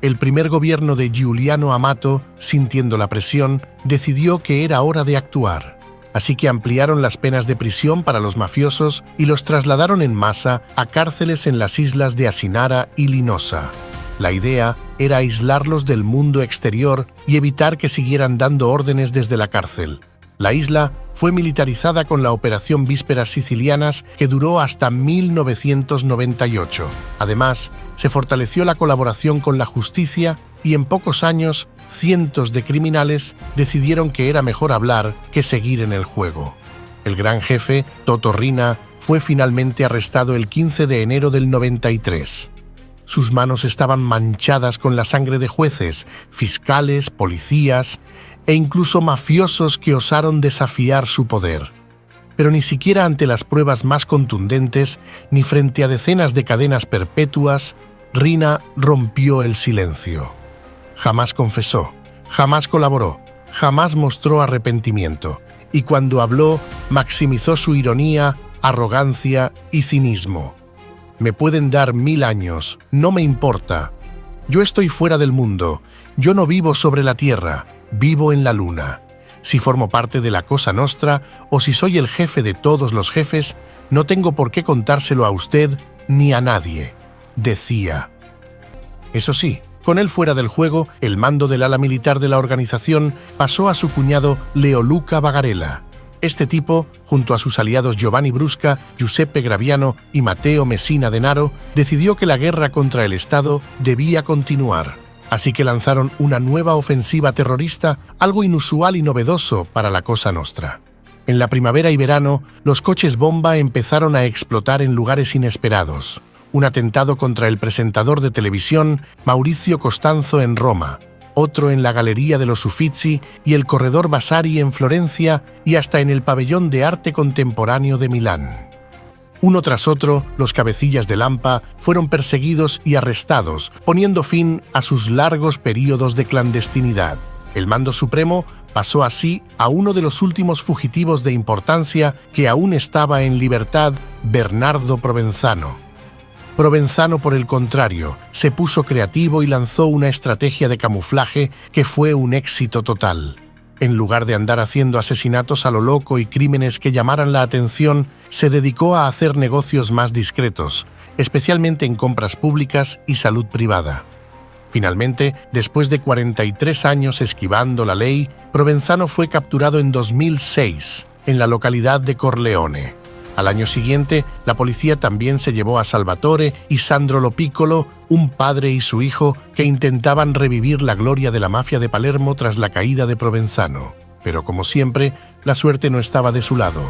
S1: El primer gobierno de Giuliano Amato, sintiendo la presión, decidió que era hora de actuar. Así que ampliaron las penas de prisión para los mafiosos y los trasladaron en masa a cárceles en las islas de Asinara y Linosa. La idea era aislarlos del mundo exterior y evitar que siguieran dando órdenes desde la cárcel. La isla fue militarizada con la Operación Vísperas Sicilianas, que duró hasta 1998. Además, se fortaleció la colaboración con la justicia y en pocos años, cientos de criminales decidieron que era mejor hablar que seguir en el juego. El gran jefe, Toto Riina, fue finalmente arrestado el 15 de enero del 93. Sus manos estaban manchadas con la sangre de jueces, fiscales, policías e incluso mafiosos que osaron desafiar su poder. pero ni siquiera ante las pruebas más contundentes, ni frente a decenas de cadenas perpetuas, Rina rompió el silencio. Jamás confesó, jamás colaboró, jamás mostró arrepentimiento, y cuando habló, maximizó su ironía, arrogancia y cinismo. Me pueden dar 1000 años, no me importa. Yo estoy fuera del mundo, yo no vivo sobre la tierra, vivo en la luna. Si formo parte de la Cosa Nostra o si soy el jefe de todos los jefes, no tengo por qué contárselo a usted ni a nadie, decía. Eso sí, con él fuera del juego, el mando del ala militar de la organización pasó a su cuñado Leoluca Bagarella. Este tipo, junto a sus aliados Giovanni Brusca, Giuseppe Graviano y Matteo Messina Denaro, decidió que la guerra contra el Estado debía continuar. Así que lanzaron una nueva ofensiva terrorista, algo inusual y novedoso para la Cosa Nostra. En la primavera y verano, los coches bomba empezaron a explotar en lugares inesperados. Un atentado contra el presentador de televisión Maurizio Costanzo en Roma, otro en la Galería de los Uffizi y el Corredor Vasari en Florencia y hasta en el Pabellón de Arte Contemporáneo de Milán. Uno tras otro, los cabecillas de Lampa fueron perseguidos y arrestados, poniendo fin a sus largos períodos de clandestinidad. El mando supremo pasó así a uno de los últimos fugitivos de importancia que aún estaba en libertad, Bernardo Provenzano. Provenzano, por el contrario, se puso creativo y lanzó una estrategia de camuflaje que fue un éxito total. En lugar de andar haciendo asesinatos a lo loco y crímenes que llamaran la atención, se dedicó a hacer negocios más discretos, especialmente en compras públicas y salud privada. Finalmente, después de 43 años esquivando la ley, Provenzano fue capturado en 2006, en la localidad de Corleone. Al año siguiente, la policía también se llevó a Salvatore y Sandro Lo Piccolo, un padre y su hijo que intentaban revivir la gloria de la mafia de Palermo tras la caída de Provenzano. Pero como siempre, la suerte no estaba de su lado.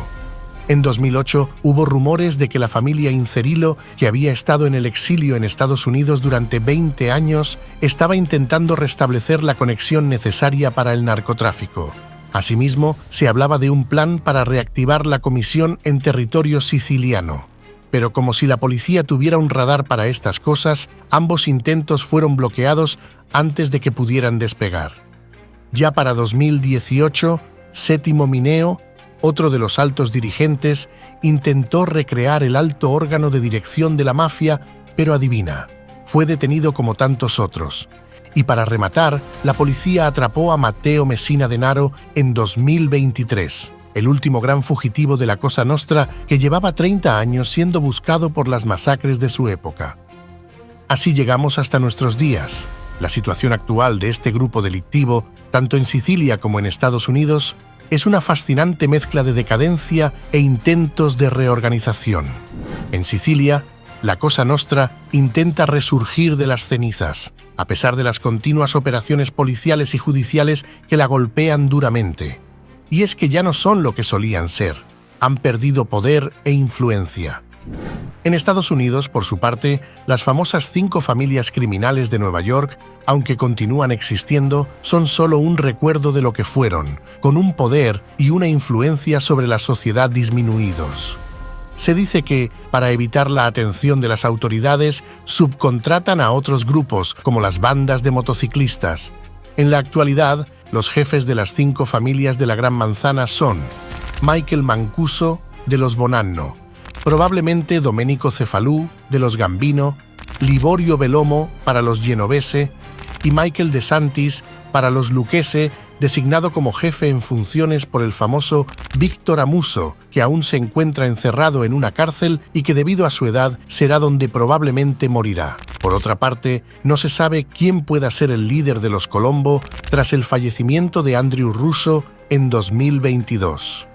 S1: En 2008 hubo rumores de que la familia Incerillo, que había estado en el exilio en Estados Unidos durante 20 años, estaba intentando restablecer la conexión necesaria para el narcotráfico. Asimismo, se hablaba de un plan para reactivar la comisión en territorio siciliano. Pero como si la policía tuviera un radar para estas cosas, ambos intentos fueron bloqueados antes de que pudieran despegar. Ya para 2018, Settimo Mineo, otro de los altos dirigentes, intentó recrear el alto órgano de dirección de la mafia, pero adivina, fue detenido como tantos otros. Y para rematar, la policía atrapó a Matteo Messina Denaro en 2023, el último gran fugitivo de la Cosa Nostra que llevaba 30 años siendo buscado por las masacres de su época. Así llegamos hasta nuestros días. La situación actual de este grupo delictivo, tanto en Sicilia como en Estados Unidos, es una fascinante mezcla de decadencia e intentos de reorganización. En Sicilia, la Cosa Nostra intenta resurgir de las cenizas, a pesar de las continuas operaciones policiales y judiciales que la golpean duramente. Y es que ya no son lo que solían ser, han perdido poder e influencia. En Estados Unidos, por su parte, las famosas 5 familias criminales de Nueva York, aunque continúan existiendo, son solo un recuerdo de lo que fueron, con un poder y una influencia sobre la sociedad disminuidos. Se dice que, para evitar la atención de las autoridades, subcontratan a otros grupos, como las bandas de motociclistas. En la actualidad, los jefes de las 5 familias de la Gran Manzana son Michael Mancuso, de los Bonanno, probablemente Domenico Cefalù, de los Gambino, Liborio Belomo, para los Genovese, y Michael De Santis, para los Lucchese, designado como jefe en funciones por el famoso Víctor Amuso, que aún se encuentra encerrado en una cárcel y que debido a su edad será donde probablemente morirá. Por otra parte, no se sabe quién pueda ser el líder de los Colombo tras el fallecimiento de Andrew Russo en 2022.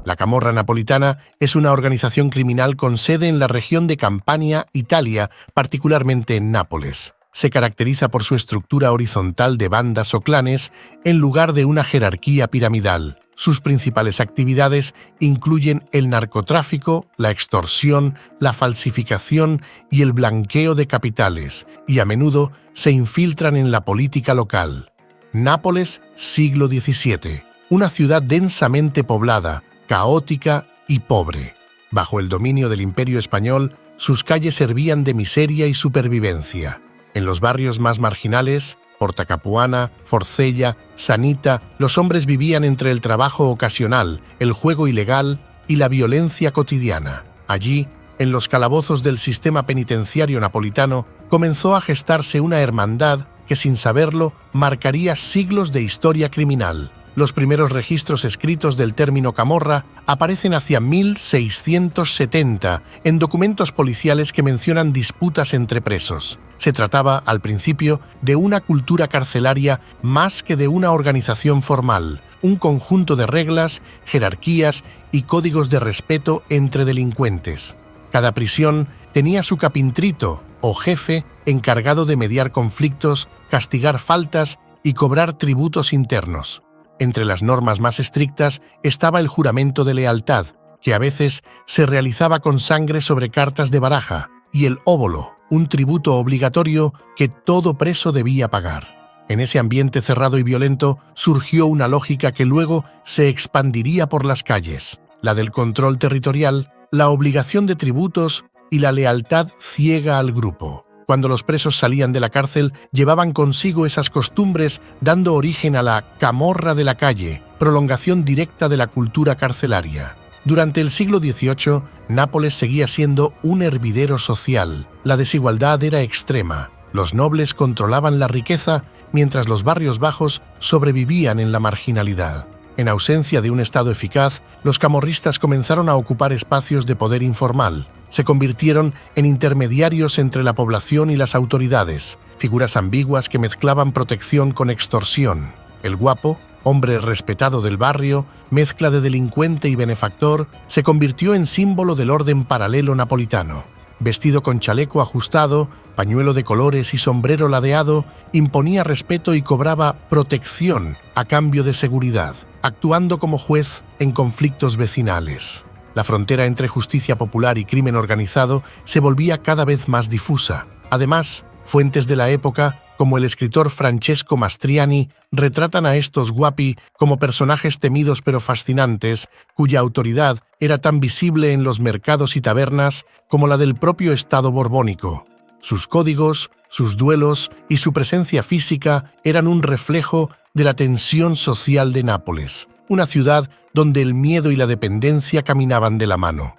S1: La Camorra Napolitana es una organización criminal con sede en la región de Campania, Italia, particularmente en Nápoles. Se caracteriza por su estructura horizontal de bandas o clanes en lugar de una jerarquía piramidal. Sus principales actividades incluyen el narcotráfico, la extorsión, la falsificación y el blanqueo de capitales, y a menudo se infiltran en la política local. Nápoles, siglo XVII. Una ciudad densamente poblada, caótica y pobre. Bajo el dominio del Imperio Español, sus calles servían de miseria y supervivencia. En los barrios más marginales, Porta Capuana, Forcella, Sanita, los hombres vivían entre el trabajo ocasional, el juego ilegal y la violencia cotidiana. Allí, en los calabozos del sistema penitenciario napolitano, comenzó a gestarse una hermandad que, sin saberlo, marcaría siglos de historia criminal. Los primeros registros escritos del término camorra aparecen hacia 1670 en documentos policiales que mencionan disputas entre presos. Se trataba, al principio, de una cultura carcelaria más que de una organización formal, un conjunto de reglas, jerarquías y códigos de respeto entre delincuentes. Cada prisión tenía su capintrito o jefe encargado de mediar conflictos, castigar faltas y cobrar tributos internos. Entre las normas más estrictas estaba el juramento de lealtad, que a veces se realizaba con sangre sobre cartas de baraja, y el óbolo, un tributo obligatorio que todo preso debía pagar. En ese ambiente cerrado y violento surgió una lógica que luego se expandiría por las calles, la del control territorial, la obligación de tributos y la lealtad ciega al grupo. Cuando los presos salían de la cárcel, llevaban consigo esas costumbres, dando origen a la camorra de la calle, prolongación directa de la cultura carcelaria. Durante el siglo XVIII, Nápoles seguía siendo un hervidero social. La desigualdad era extrema. Los nobles controlaban la riqueza, mientras los barrios bajos sobrevivían en la marginalidad. En ausencia de un Estado eficaz, los camorristas comenzaron a ocupar espacios de poder informal. Se convirtieron en intermediarios entre la población y las autoridades, figuras ambiguas que mezclaban protección con extorsión. El guapo, hombre respetado del barrio, mezcla de delincuente y benefactor, se convirtió en símbolo del orden paralelo napolitano. Vestido con chaleco ajustado, pañuelo de colores y sombrero ladeado, imponía respeto y cobraba protección a cambio de seguridad, actuando como juez en conflictos vecinales. La frontera entre justicia popular y crimen organizado se volvía cada vez más difusa. Además, fuentes de la época, como el escritor Francesco Mastriani, retratan a estos guapi como personajes temidos pero fascinantes, cuya autoridad era tan visible en los mercados y tabernas como la del propio Estado borbónico. Sus códigos, sus duelos y su presencia física eran un reflejo de la tensión social de Nápoles, una ciudad donde el miedo y la dependencia caminaban de la mano.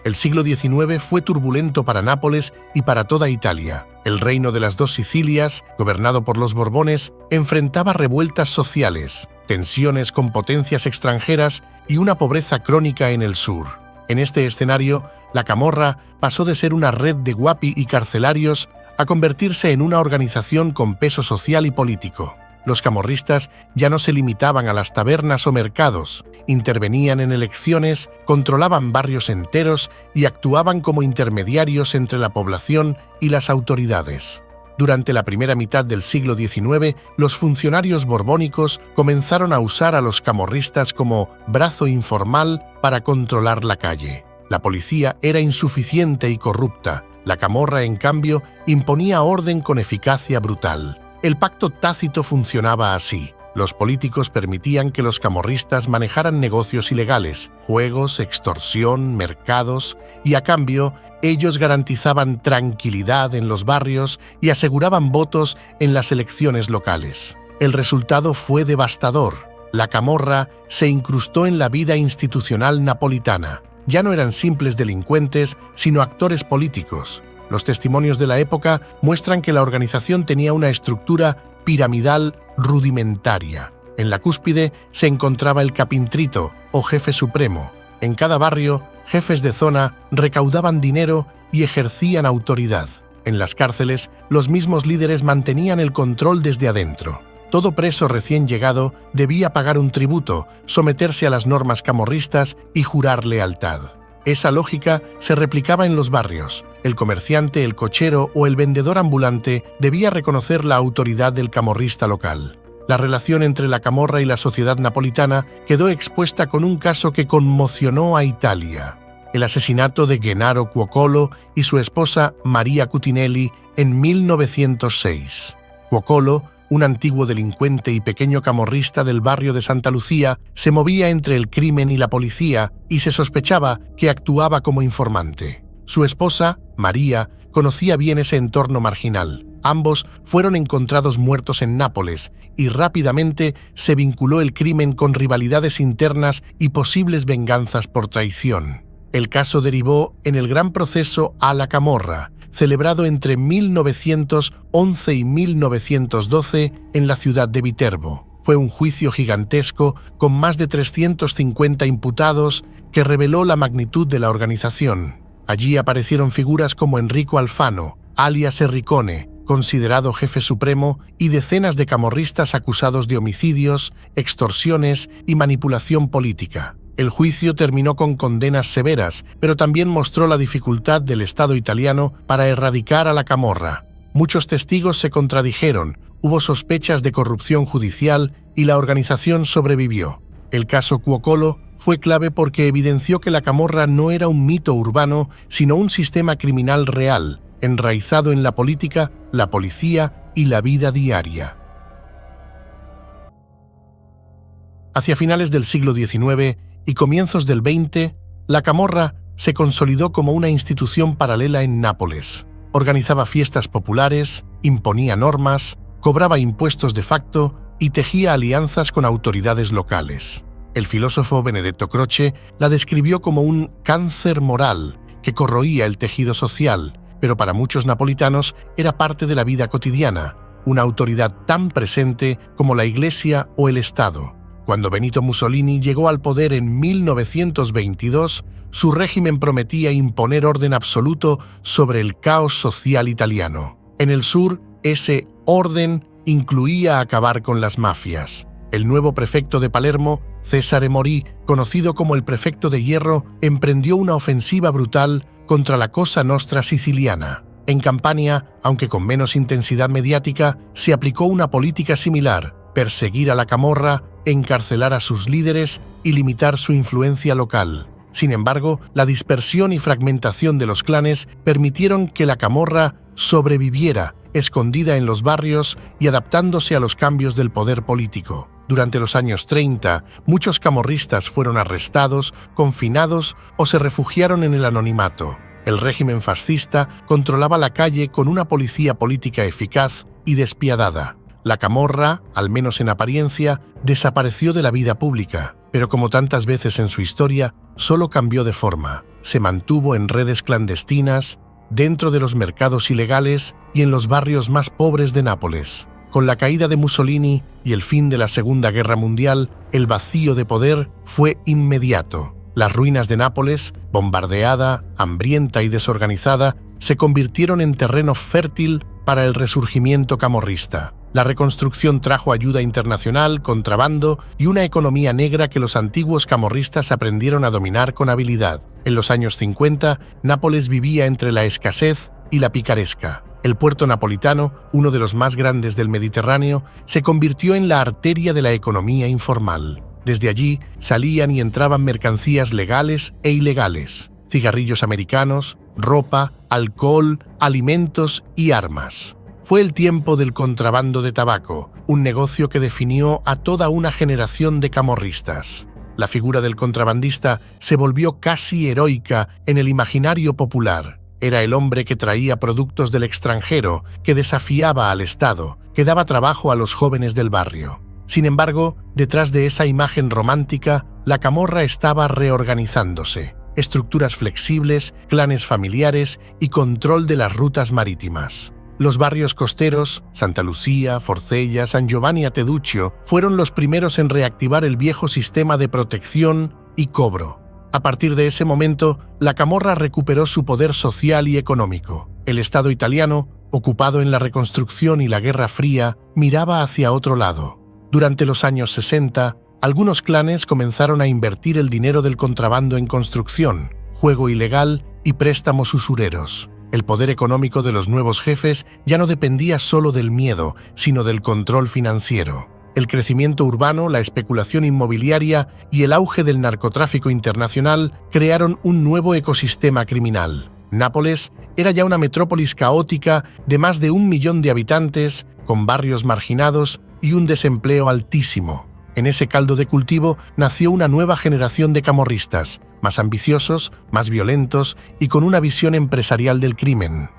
S1: El siglo XIX fue turbulento para Nápoles y para toda Italia. El reino de las dos Sicilias, gobernado por los Borbones, enfrentaba revueltas sociales, tensiones con potencias extranjeras y una pobreza crónica en el sur. En este escenario, la camorra pasó de ser una red de guapi y carcelarios a convertirse en una organización con peso social y político. Los camorristas ya no se limitaban a las tabernas o mercados, intervenían en elecciones, controlaban barrios enteros y actuaban como intermediarios entre la población y las autoridades. Durante la primera mitad del siglo XIX, los funcionarios borbónicos comenzaron a usar a los camorristas como brazo informal para controlar la calle. La policía era insuficiente y corrupta. La camorra, en cambio, imponía orden con eficacia brutal. El pacto tácito funcionaba así. Los políticos permitían que los camorristas manejaran negocios ilegales, juegos, extorsión, mercados, y a cambio, ellos garantizaban tranquilidad en los barrios y aseguraban votos en las elecciones locales. El resultado fue devastador. La camorra se incrustó en la vida institucional napolitana. Ya no eran simples delincuentes, sino actores políticos. Los testimonios de la época muestran que la organización tenía una estructura piramidal rudimentaria. En la cúspide se encontraba el capintrito, o jefe supremo. En cada barrio, jefes de zona recaudaban dinero y ejercían autoridad. En las cárceles, los mismos líderes mantenían el control desde adentro. Todo preso recién llegado debía pagar un tributo, someterse a las normas camorristas y jurar lealtad. Esa lógica se replicaba en los barrios. El comerciante, el cochero o el vendedor ambulante debía reconocer la autoridad del camorrista local. La relación entre la camorra y la sociedad napolitana quedó expuesta con un caso que conmocionó a Italia: el asesinato de Gennaro Cuocolo y su esposa Maria Cutinelli en 1906. Cuocolo, un antiguo delincuente y pequeño camorrista del barrio de Santa Lucía, se movía entre el crimen y la policía y se sospechaba que actuaba como informante. Su esposa, María, conocía bien ese entorno marginal. Ambos fueron encontrados muertos en Nápoles y rápidamente se vinculó el crimen con rivalidades internas y posibles venganzas por traición. El caso derivó en el gran proceso a la camorra, celebrado entre 1911 y 1912 en la ciudad de Viterbo. Fue un juicio gigantesco con más de 350 imputados que reveló la magnitud de la organización. Allí aparecieron figuras como Enrico Alfano, alias Erricone, considerado jefe supremo, y decenas de camorristas acusados de homicidios, extorsiones y manipulación política. El juicio terminó con condenas severas, pero también mostró la dificultad del Estado italiano para erradicar a la camorra. Muchos testigos se contradijeron, hubo sospechas de corrupción judicial y la organización sobrevivió. El caso Cuocolo fue clave porque evidenció que la camorra no era un mito urbano, sino un sistema criminal real, enraizado en la política, la policía y la vida diaria. Hacia finales del siglo XIX y comienzos del XX, la camorra se consolidó como una institución paralela en Nápoles. Organizaba fiestas populares, imponía normas, cobraba impuestos de facto y tejía alianzas con autoridades locales. El filósofo Benedetto Croce la describió como un cáncer moral que corroía el tejido social, pero para muchos napolitanos era parte de la vida cotidiana, una autoridad tan presente como la Iglesia o el Estado. Cuando Benito Mussolini llegó al poder en 1922, su régimen prometía imponer orden absoluto sobre el caos social italiano. En el sur, ese orden incluía acabar con las mafias. El nuevo prefecto de Palermo, Cesare Morí, conocido como el Prefecto de Hierro, emprendió una ofensiva brutal contra la Cosa Nostra siciliana. En Campania, aunque con menos intensidad mediática, se aplicó una política similar: perseguir a la camorra, encarcelar a sus líderes y limitar su influencia local. Sin embargo, la dispersión y fragmentación de los clanes permitieron que la camorra sobreviviera, escondida en los barrios y adaptándose a los cambios del poder político. Durante los años 30, muchos camorristas fueron arrestados, confinados o se refugiaron en el anonimato. El régimen fascista controlaba la calle con una policía política eficaz y despiadada. La camorra, al menos en apariencia, desapareció de la vida pública, pero como tantas veces en su historia, solo cambió de forma. Se mantuvo en redes clandestinas, dentro de los mercados ilegales y en los barrios más pobres de Nápoles. Con la caída de Mussolini y el fin de la Segunda Guerra Mundial, el vacío de poder fue inmediato. Las ruinas de Nápoles, bombardeada, hambrienta y desorganizada, se convirtieron en terreno fértil para el resurgimiento camorrista. La reconstrucción trajo ayuda internacional, contrabando y una economía negra que los antiguos camorristas aprendieron a dominar con habilidad. En los años 50, Nápoles vivía entre la escasez y la picaresca. El puerto napolitano, uno de los más grandes del Mediterráneo, se convirtió en la arteria de la economía informal. Desde allí salían y entraban mercancías legales e ilegales: cigarrillos americanos, ropa, alcohol, alimentos y armas. Fue el tiempo del contrabando de tabaco, un negocio que definió a toda una generación de camorristas. La figura del contrabandista se volvió casi heroica en el imaginario popular. Era el hombre que traía productos del extranjero, que desafiaba al Estado, que daba trabajo a los jóvenes del barrio. Sin embargo, detrás de esa imagen romántica, la camorra estaba reorganizándose. Estructuras flexibles, clanes familiares y control de las rutas marítimas. Los barrios costeros, Santa Lucía, Forcella, San Giovanni a Teduccio, fueron los primeros en reactivar el viejo sistema de protección y cobro. A partir de ese momento, la camorra recuperó su poder social y económico. El Estado italiano, ocupado en la reconstrucción y la Guerra Fría, miraba hacia otro lado. Durante los años 60, algunos clanes comenzaron a invertir el dinero del contrabando en construcción, juego ilegal y préstamos usureros. El poder económico de los nuevos jefes ya no dependía solo del miedo, sino del control financiero. El crecimiento urbano, la especulación inmobiliaria y el auge del narcotráfico internacional crearon un nuevo ecosistema criminal. Nápoles era ya una metrópolis caótica de más de 1 millón de habitantes, con barrios marginados y un desempleo altísimo. En ese caldo de cultivo nació una nueva generación de camorristas, más ambiciosos, más violentos y con una visión empresarial del crimen.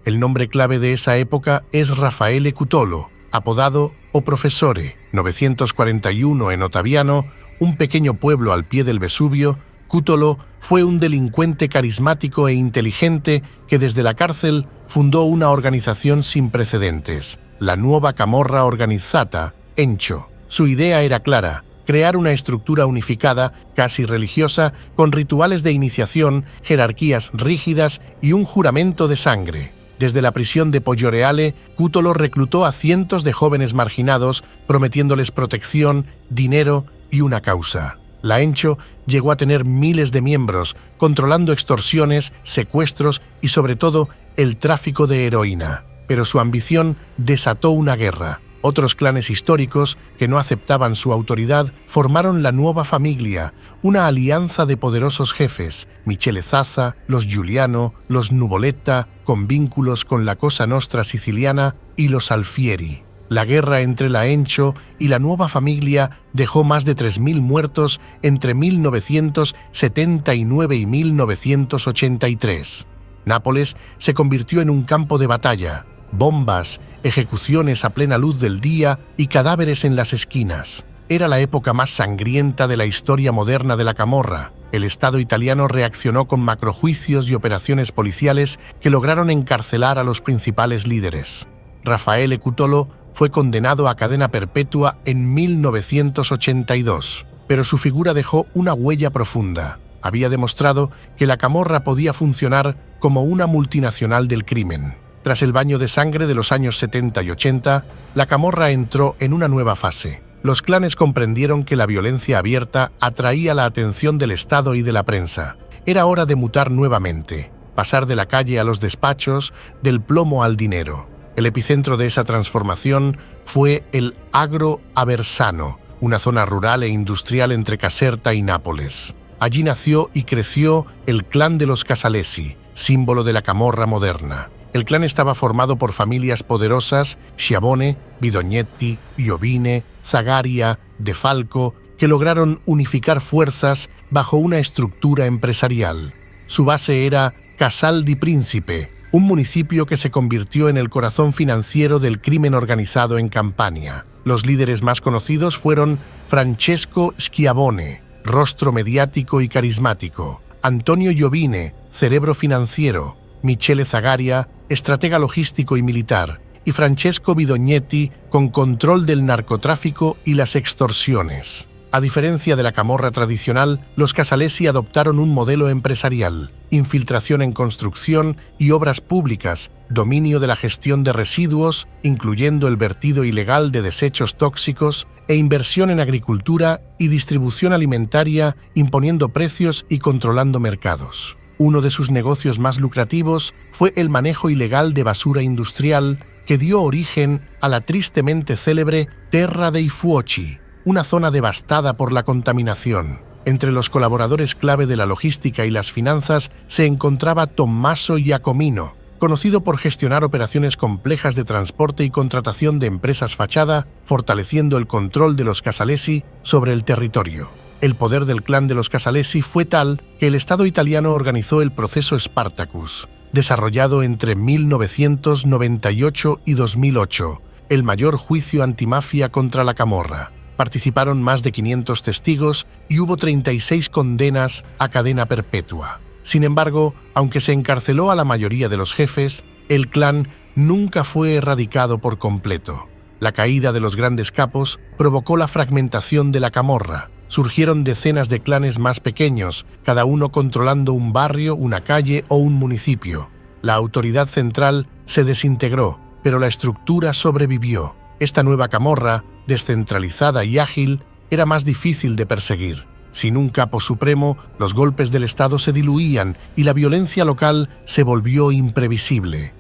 S1: El nombre clave de esa época es Raffaele Cutolo, apodado O Professore. 941 en Ottaviano, un pequeño pueblo al pie del Vesubio, Cutolo fue un delincuente carismático e inteligente que desde la cárcel fundó una organización sin precedentes, la Nuova Camorra Organizzata, ENCHO. Su idea era clara: crear una estructura unificada, casi religiosa, con rituales de iniciación, jerarquías rígidas y un juramento de sangre. Desde la prisión de Poggioreale, Cutolo reclutó a cientos de jóvenes marginados, prometiéndoles protección, dinero y una causa. La ENCHO llegó a tener miles de miembros, controlando extorsiones, secuestros y, sobre todo, el tráfico de heroína. Pero su ambición desató una guerra. Otros clanes históricos, que no aceptaban su autoridad, formaron la Nuova Famiglia, una alianza de poderosos jefes: Michele Zaza, los Giuliano, los Nuvoletta, con vínculos con la Cosa Nostra siciliana, y los Alfieri. La guerra entre la ENCHO y la Nuova Famiglia dejó más de 3.000 muertos entre 1979 y 1983. Nápoles se convirtió en un campo de batalla. Bombas, ejecuciones a plena luz del día y cadáveres en las esquinas. Era la época más sangrienta de la historia moderna de la camorra. El Estado italiano reaccionó con macrojuicios y operaciones policiales que lograron encarcelar a los principales líderes. Raffaele Cutolo fue condenado a cadena perpetua en 1982, pero su figura dejó una huella profunda. Había demostrado que la camorra podía funcionar como una multinacional del crimen. Tras el baño de sangre de los años 70 y 80, la camorra entró en una nueva fase. Los clanes comprendieron que la violencia abierta atraía la atención del Estado y de la prensa. Era hora de mutar nuevamente, pasar de la calle a los despachos, del plomo al dinero. El epicentro de esa transformación fue el Agro Aversano, una zona rural e industrial entre Caserta y Nápoles. Allí nació y creció el clan de los Casalesi, símbolo de la camorra moderna. El clan estaba formado por familias poderosas: Schiavone, Bidognetti, Iovine, Zagaria, De Falco, que lograron unificar fuerzas bajo una estructura empresarial. Su base era Casal di Principe, un municipio que se convirtió en el corazón financiero del crimen organizado en Campania. Los líderes más conocidos fueron Francesco Schiavone, rostro mediático y carismático; Antonio Iovine, cerebro financiero; Michele Zagaria, estratega logístico y militar; y Francesco Bidognetti, con control del narcotráfico y las extorsiones. A diferencia de la camorra tradicional, los Casalesi adoptaron un modelo empresarial: infiltración en construcción y obras públicas, dominio de la gestión de residuos, incluyendo el vertido ilegal de desechos tóxicos, e inversión en agricultura y distribución alimentaria, imponiendo precios y controlando mercados. Uno de sus negocios más lucrativos fue el manejo ilegal de basura industrial, que dio origen a la tristemente célebre Terra dei Fuochi, una zona devastada por la contaminación. Entre los colaboradores clave de la logística y las finanzas se encontraba Tommaso Giacomino, conocido por gestionar operaciones complejas de transporte y contratación de empresas fachada, fortaleciendo el control de los Casalesi sobre el territorio. El poder del clan de los Casalesi fue tal que el Estado italiano organizó el proceso Spartacus, desarrollado entre 1998 y 2008, el mayor juicio antimafia contra la camorra. Participaron más de 500 testigos y hubo 36 condenas a cadena perpetua. Sin embargo, aunque se encarceló a la mayoría de los jefes, el clan nunca fue erradicado por completo. La caída de los grandes capos provocó la fragmentación de la camorra. Surgieron decenas de clanes más pequeños, cada uno controlando un barrio, una calle o un municipio. La autoridad central se desintegró, pero la estructura sobrevivió. Esta nueva camorra, descentralizada y ágil, era más difícil de perseguir. Sin un capo supremo, los golpes del Estado se diluían y la violencia local se volvió imprevisible.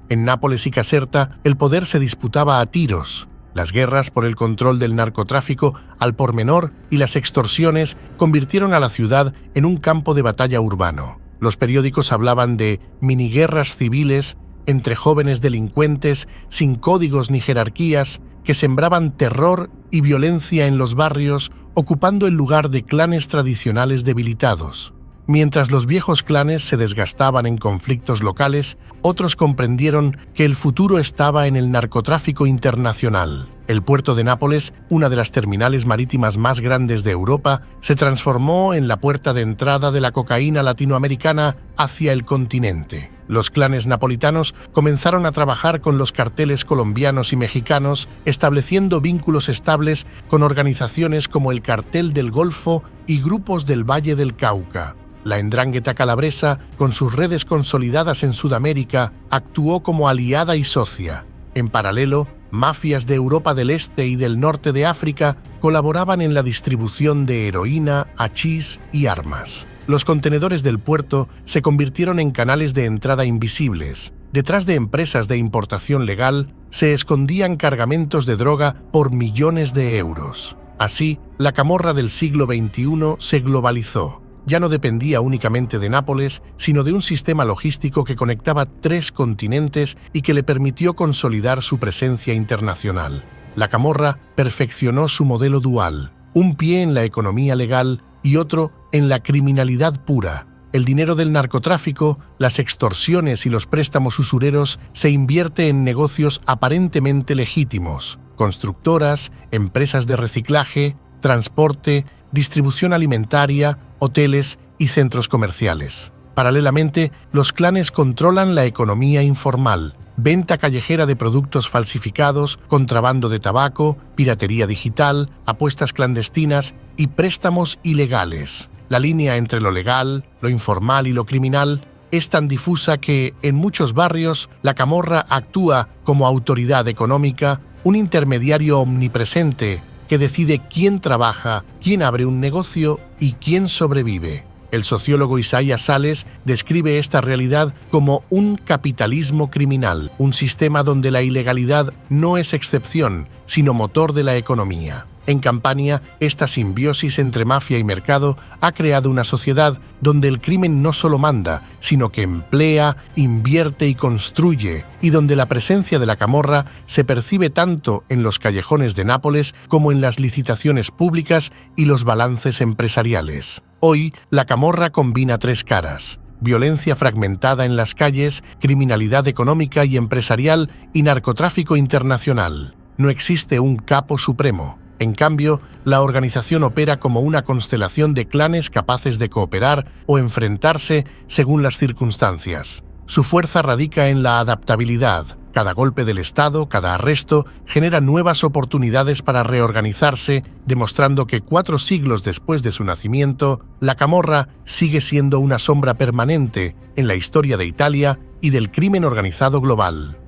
S1: En Nápoles y Caserta, el poder se disputaba a tiros. Las guerras por el control del narcotráfico al por menor y las extorsiones convirtieron a la ciudad en un campo de batalla urbano. Los periódicos hablaban de miniguerras civiles entre jóvenes delincuentes sin códigos ni jerarquías que sembraban terror y violencia en los barrios, ocupando el lugar de clanes tradicionales debilitados. Mientras los viejos clanes se desgastaban en conflictos locales, otros comprendieron que el futuro estaba en el narcotráfico internacional. El puerto de Nápoles, una de las terminales marítimas más grandes de Europa, se transformó en la puerta de entrada de la cocaína latinoamericana hacia el continente. Los clanes napolitanos comenzaron a trabajar con los carteles colombianos y mexicanos, estableciendo vínculos estables con organizaciones como el Cartel del Golfo y grupos del Valle del Cauca. La Ndrangheta calabresa, con sus redes consolidadas en Sudamérica, actuó como aliada y socia. En paralelo, mafias de Europa del Este y del Norte de África colaboraban en la distribución de heroína, hachís y armas. Los contenedores del puerto se convirtieron en canales de entrada invisibles. Detrás de empresas de importación legal se escondían cargamentos de droga por millones de euros. Así, la camorra del siglo XXI se globalizó. Ya no dependía únicamente de Nápoles, sino de un sistema logístico que conectaba 3 continentes y que le permitió consolidar su presencia internacional. La camorra perfeccionó su modelo dual, un pie en la economía legal y otro en la criminalidad pura. El dinero del narcotráfico, las extorsiones y los préstamos usureros se invierte en negocios aparentemente legítimos: constructoras, empresas de reciclaje, transporte, distribución alimentaria, hoteles y centros comerciales. Paralelamente, los clanes controlan la economía informal: venta callejera de productos falsificados, contrabando de tabaco, piratería digital, apuestas clandestinas y préstamos ilegales. La línea entre lo legal, lo informal y lo criminal es tan difusa que, en muchos barrios, la camorra actúa como autoridad económica, un intermediario omnipresente que decide quién trabaja, quién abre un negocio y quién sobrevive. El sociólogo Isaías Sales describe esta realidad como un capitalismo criminal, un sistema donde la ilegalidad no es excepción, sino motor de la economía. En Campania, esta simbiosis entre mafia y mercado ha creado una sociedad donde el crimen no solo manda, sino que emplea, invierte y construye, y donde la presencia de la camorra se percibe tanto en los callejones de Nápoles como en las licitaciones públicas y los balances empresariales. Hoy, la camorra combina 3 caras: violencia fragmentada en las calles, criminalidad económica y empresarial y narcotráfico internacional. No existe un capo supremo. En cambio, la organización opera como una constelación de clanes capaces de cooperar o enfrentarse según las circunstancias. Su fuerza radica en la adaptabilidad. Cada golpe del Estado, cada arresto, genera nuevas oportunidades para reorganizarse, demostrando que 4 siglos después de su nacimiento, la camorra sigue siendo una sombra permanente en la historia de Italia y del crimen organizado global.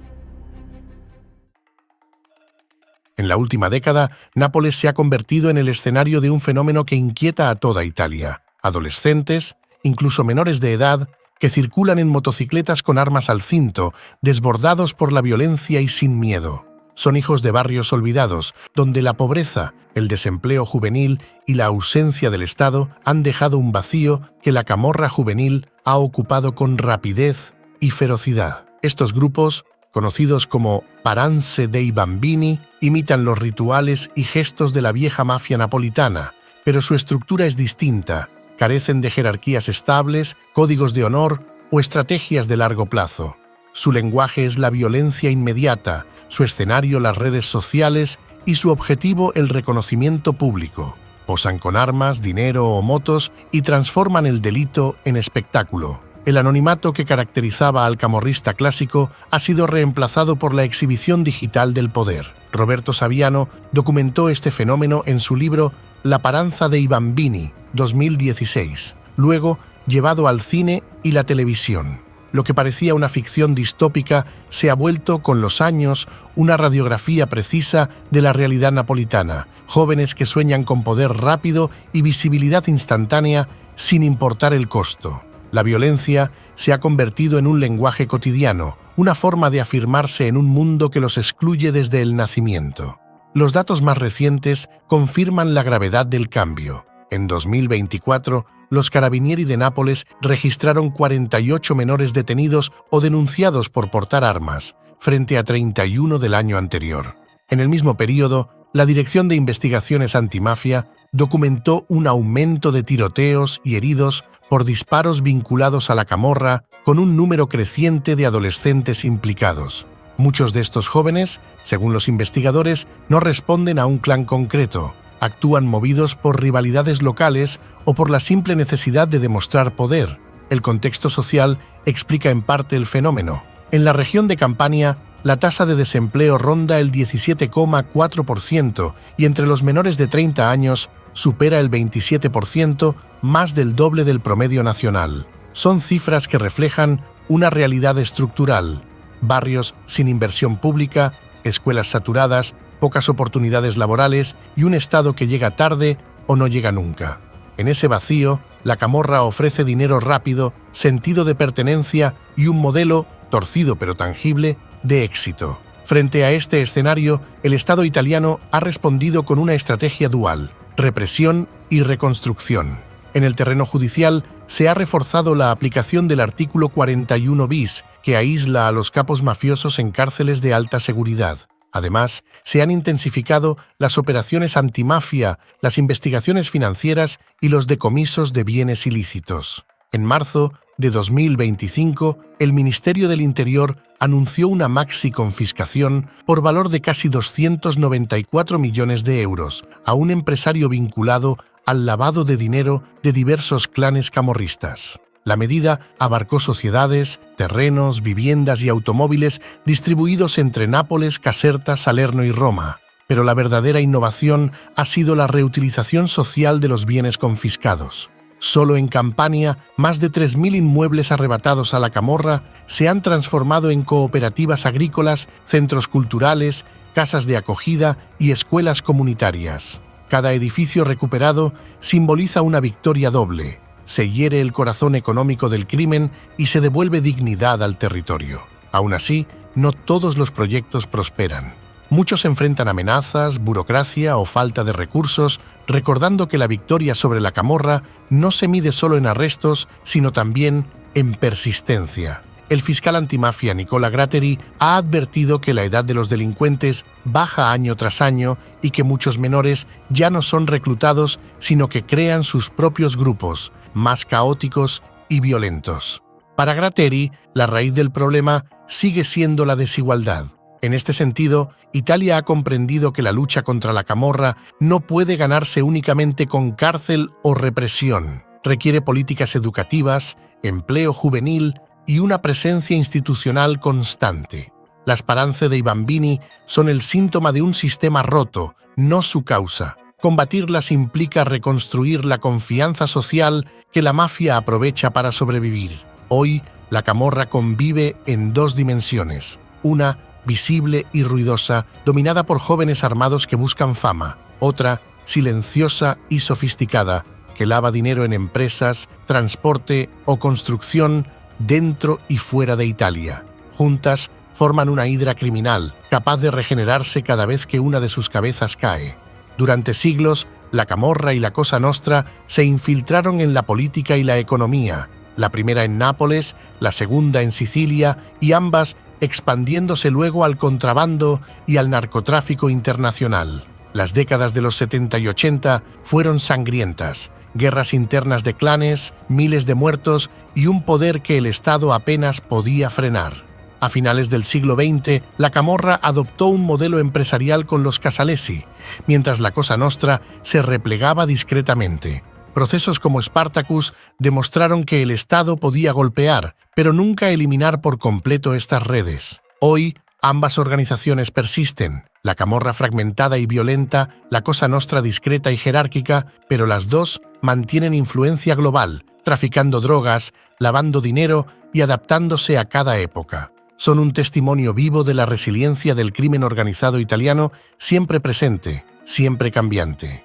S1: En la última década, Nápoles se ha convertido en el escenario de un fenómeno que inquieta a toda Italia: adolescentes, incluso menores de edad, que circulan en motocicletas con armas al cinto, desbordados por la violencia y sin miedo. Son hijos de barrios olvidados, donde la pobreza, el desempleo juvenil y la ausencia del Estado han dejado un vacío que la camorra juvenil ha ocupado con rapidez y ferocidad. Estos grupos, conocidos como Paranze dei Bambini, imitan los rituales y gestos de la vieja mafia napolitana, pero su estructura es distinta. Carecen de jerarquías estables, códigos de honor o estrategias de largo plazo. Su lenguaje es la violencia inmediata, su escenario las redes sociales y su objetivo el reconocimiento público. Posan con armas, dinero o motos y transforman el delito en espectáculo. El anonimato que caracterizaba al camorrista clásico ha sido reemplazado por la exhibición digital del poder. Roberto Saviano documentó este fenómeno en su libro La Paranza dei Bambini, 2016, luego llevado al cine y la televisión. Lo que parecía una ficción distópica se ha vuelto, con los años, una radiografía precisa de la realidad napolitana: jóvenes que sueñan con poder rápido y visibilidad instantánea sin importar el costo. La violencia se ha convertido en un lenguaje cotidiano, una forma de afirmarse en un mundo que los excluye desde el nacimiento. Los datos más recientes confirman la gravedad del cambio. En 2024, los Carabinieri de Nápoles registraron 48 menores detenidos o denunciados por portar armas, frente a 31 del año anterior. En el mismo periodo, la Dirección de Investigaciones Antimafia documentó un aumento de tiroteos y heridos por disparos vinculados a la camorra, con un número creciente de adolescentes implicados. Muchos de estos jóvenes, según los investigadores, no responden a un clan concreto, actúan movidos por rivalidades locales o por la simple necesidad de demostrar poder. El contexto social explica en parte el fenómeno. En la región de Campania, la tasa de desempleo ronda el 17,4% y entre los menores de 30 años supera el 27%, más del doble del promedio nacional. Son cifras que reflejan una realidad estructural: barrios sin inversión pública, escuelas saturadas, pocas oportunidades laborales y un Estado que llega tarde o no llega nunca. En ese vacío, la camorra ofrece dinero rápido, sentido de pertenencia y un modelo, torcido pero tangible, de éxito. Frente a este escenario, el Estado italiano ha respondido con una estrategia dual: represión y reconstrucción. En el terreno judicial, se ha reforzado la aplicación del artículo 41 bis, que aísla a los capos mafiosos en cárceles de alta seguridad. Además, se han intensificado las operaciones antimafia, las investigaciones financieras y los decomisos de bienes ilícitos. En marzo de 2025, el Ministerio del Interior anunció una maxi-confiscación por valor de casi 294 millones de euros a un empresario vinculado al lavado de dinero de diversos clanes camorristas. La medida abarcó sociedades, terrenos, viviendas y automóviles distribuidos entre Nápoles, Caserta, Salerno y Roma. Pero la verdadera innovación ha sido la reutilización social de los bienes confiscados. Solo en Campania, más de 3.000 inmuebles arrebatados a la camorra se han transformado en cooperativas agrícolas, centros culturales, casas de acogida y escuelas comunitarias. Cada edificio recuperado simboliza una victoria doble: se hiere el corazón económico del crimen y se devuelve dignidad al territorio. Aún así, no todos los proyectos prosperan. Muchos enfrentan amenazas, burocracia o falta de recursos, recordando que la victoria sobre la camorra no se mide solo en arrestos, sino también en persistencia. El fiscal antimafia Nicola Gratteri ha advertido que la edad de los delincuentes baja año tras año y que muchos menores ya no son reclutados, sino que crean sus propios grupos, más caóticos y violentos. Para Gratteri, la raíz del problema sigue siendo la desigualdad. En este sentido, Italia ha comprendido que la lucha contra la camorra no puede ganarse únicamente con cárcel o represión. Requiere políticas educativas, empleo juvenil y una presencia institucional constante. Las paranze dei bambini son el síntoma de un sistema roto, no su causa. Combatirlas implica reconstruir la confianza social que la mafia aprovecha para sobrevivir. Hoy, la camorra convive en dos dimensiones: una, visible y ruidosa, dominada por jóvenes armados que buscan fama; otra, silenciosa y sofisticada, que lava dinero en empresas, transporte o construcción dentro y fuera de Italia. Juntas forman una hidra criminal, capaz de regenerarse cada vez que una de sus cabezas cae. Durante siglos, la camorra y la Cosa Nostra se infiltraron en la política y la economía, la primera en Nápoles, la segunda en Sicilia, y ambas expandiéndose luego al contrabando y al narcotráfico internacional. Las décadas de los 70 y 80 fueron sangrientas: guerras internas de clanes, miles de muertos y un poder que el Estado apenas podía frenar. A finales del siglo XX, la camorra adoptó un modelo empresarial con los Casalesi, mientras la Cosa Nostra se replegaba discretamente. Procesos como Spartacus demostraron que el Estado podía golpear, pero nunca eliminar por completo estas redes. Hoy, ambas organizaciones persisten: la camorra fragmentada y violenta, la Cosa Nostra discreta y jerárquica, pero las dos mantienen influencia global, traficando drogas, lavando dinero y adaptándose a cada época. Son un testimonio vivo de la resiliencia del crimen organizado italiano, siempre presente, siempre cambiante.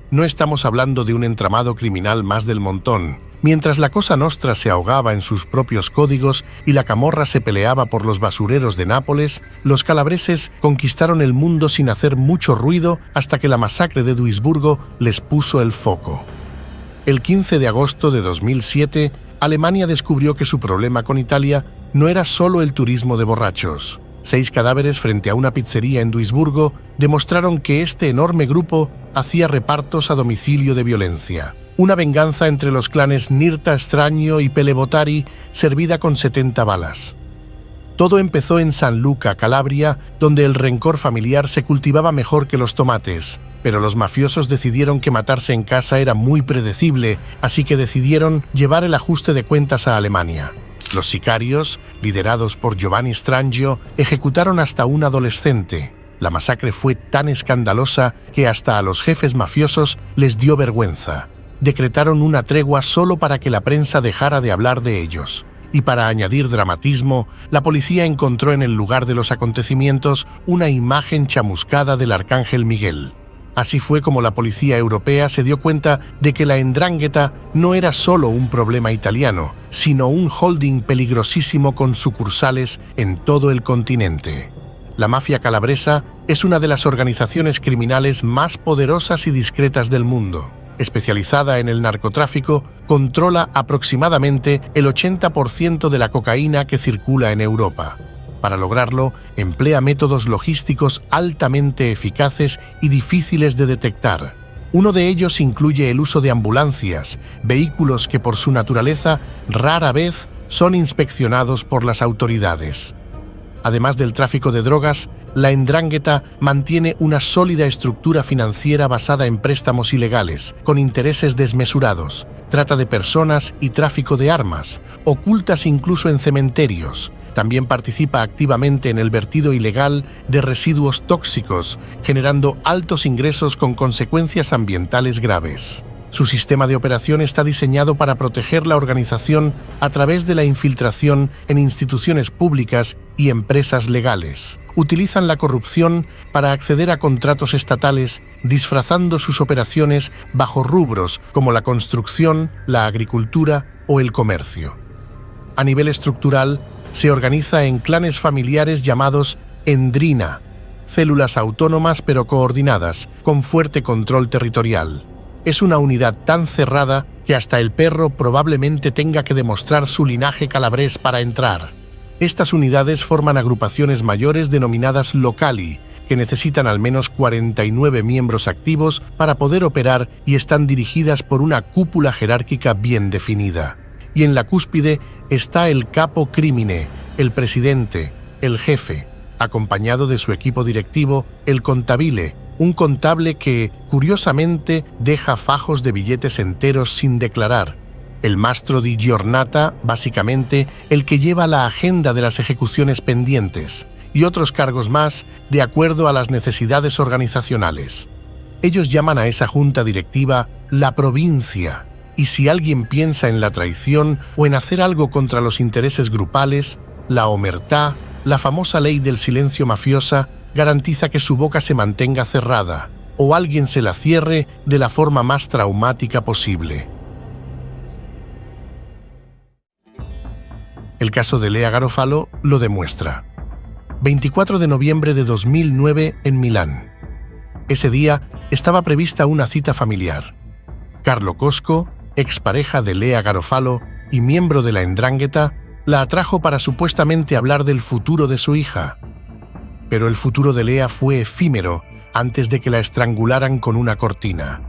S1: No estamos hablando de un entramado criminal más del montón. Mientras la Cosa Nostra se ahogaba en sus propios códigos y la camorra se peleaba por los basureros de Nápoles, los calabreses conquistaron el mundo sin hacer mucho ruido hasta que la masacre de Duisburgo les puso el foco. El 15 de agosto de 2007, Alemania descubrió que su problema con Italia no era solo el turismo de borrachos. 6 cadáveres frente a una pizzería en Duisburgo demostraron que este enorme grupo hacía repartos a domicilio de violencia. Una venganza entre los clanes Nirta Stragno y Pelevotari, servida con 70 balas. Todo empezó en San Luca, Calabria, donde el rencor familiar se cultivaba mejor que los tomates, pero los mafiosos decidieron que matarse en casa era muy predecible, así que decidieron llevar el ajuste de cuentas a Alemania. Los sicarios, liderados por Giovanni Strangio, ejecutaron hasta un adolescente. La masacre fue tan escandalosa que hasta a los jefes mafiosos les dio vergüenza. Decretaron una tregua solo para que la prensa dejara de hablar de ellos. Y para añadir dramatismo, la policía encontró en el lugar de los acontecimientos una imagen chamuscada del arcángel Miguel. Así fue como la policía europea se dio cuenta de que la 'Ndrangheta no era solo un problema italiano, sino un holding peligrosísimo con sucursales en todo el continente. La mafia calabresa es una de las organizaciones criminales más poderosas y discretas del mundo. Especializada en el narcotráfico, controla aproximadamente el 80% de la cocaína que circula en Europa. Para lograrlo, emplea métodos logísticos altamente eficaces y difíciles de detectar. Uno de ellos incluye el uso de ambulancias, vehículos que por su naturaleza rara vez son inspeccionados por las autoridades. Además del tráfico de drogas, la 'Ndrangheta mantiene una sólida estructura financiera basada en préstamos ilegales, con intereses desmesurados, trata de personas y tráfico de armas, ocultas incluso en cementerios. También participa activamente en el vertido ilegal de residuos tóxicos, generando altos ingresos con consecuencias ambientales graves. Su sistema de operación está diseñado para proteger la organización a través de la infiltración en instituciones públicas y empresas legales. Utilizan la corrupción para acceder a contratos estatales, disfrazando sus operaciones bajo rubros como la construcción, la agricultura o el comercio. A nivel estructural, se organiza en clanes familiares llamados Endrina, células autónomas pero coordinadas, con fuerte control territorial. Es una unidad tan cerrada que hasta el perro probablemente tenga que demostrar su linaje calabrés para entrar. Estas unidades forman agrupaciones mayores denominadas locali, que necesitan al menos 49 miembros activos para poder operar y están dirigidas por una cúpula jerárquica bien definida. Y en la cúspide está el capo crimine, el presidente, el jefe, acompañado de su equipo directivo, el contabile, un contable que, curiosamente, deja fajos de billetes enteros sin declarar. El mastro di giornata, básicamente, el que lleva la agenda de las ejecuciones pendientes, y otros cargos más de acuerdo a las necesidades organizacionales. Ellos llaman a esa junta directiva la provincia, y si alguien piensa en la traición o en hacer algo contra los intereses grupales, la omertá, la famosa ley del silencio mafiosa, garantiza que su boca se mantenga cerrada, o alguien se la cierre de la forma más traumática posible. El caso de Lea Garofalo lo demuestra. 24 de noviembre de 2009 en Milán. Ese día estaba prevista una cita familiar. Carlo Cosco, expareja de Lea Garofalo y miembro de la 'Ndrangheta, la atrajo para supuestamente hablar del futuro de su hija. Pero el futuro de Lea fue efímero antes de que la estrangularan con una cortina.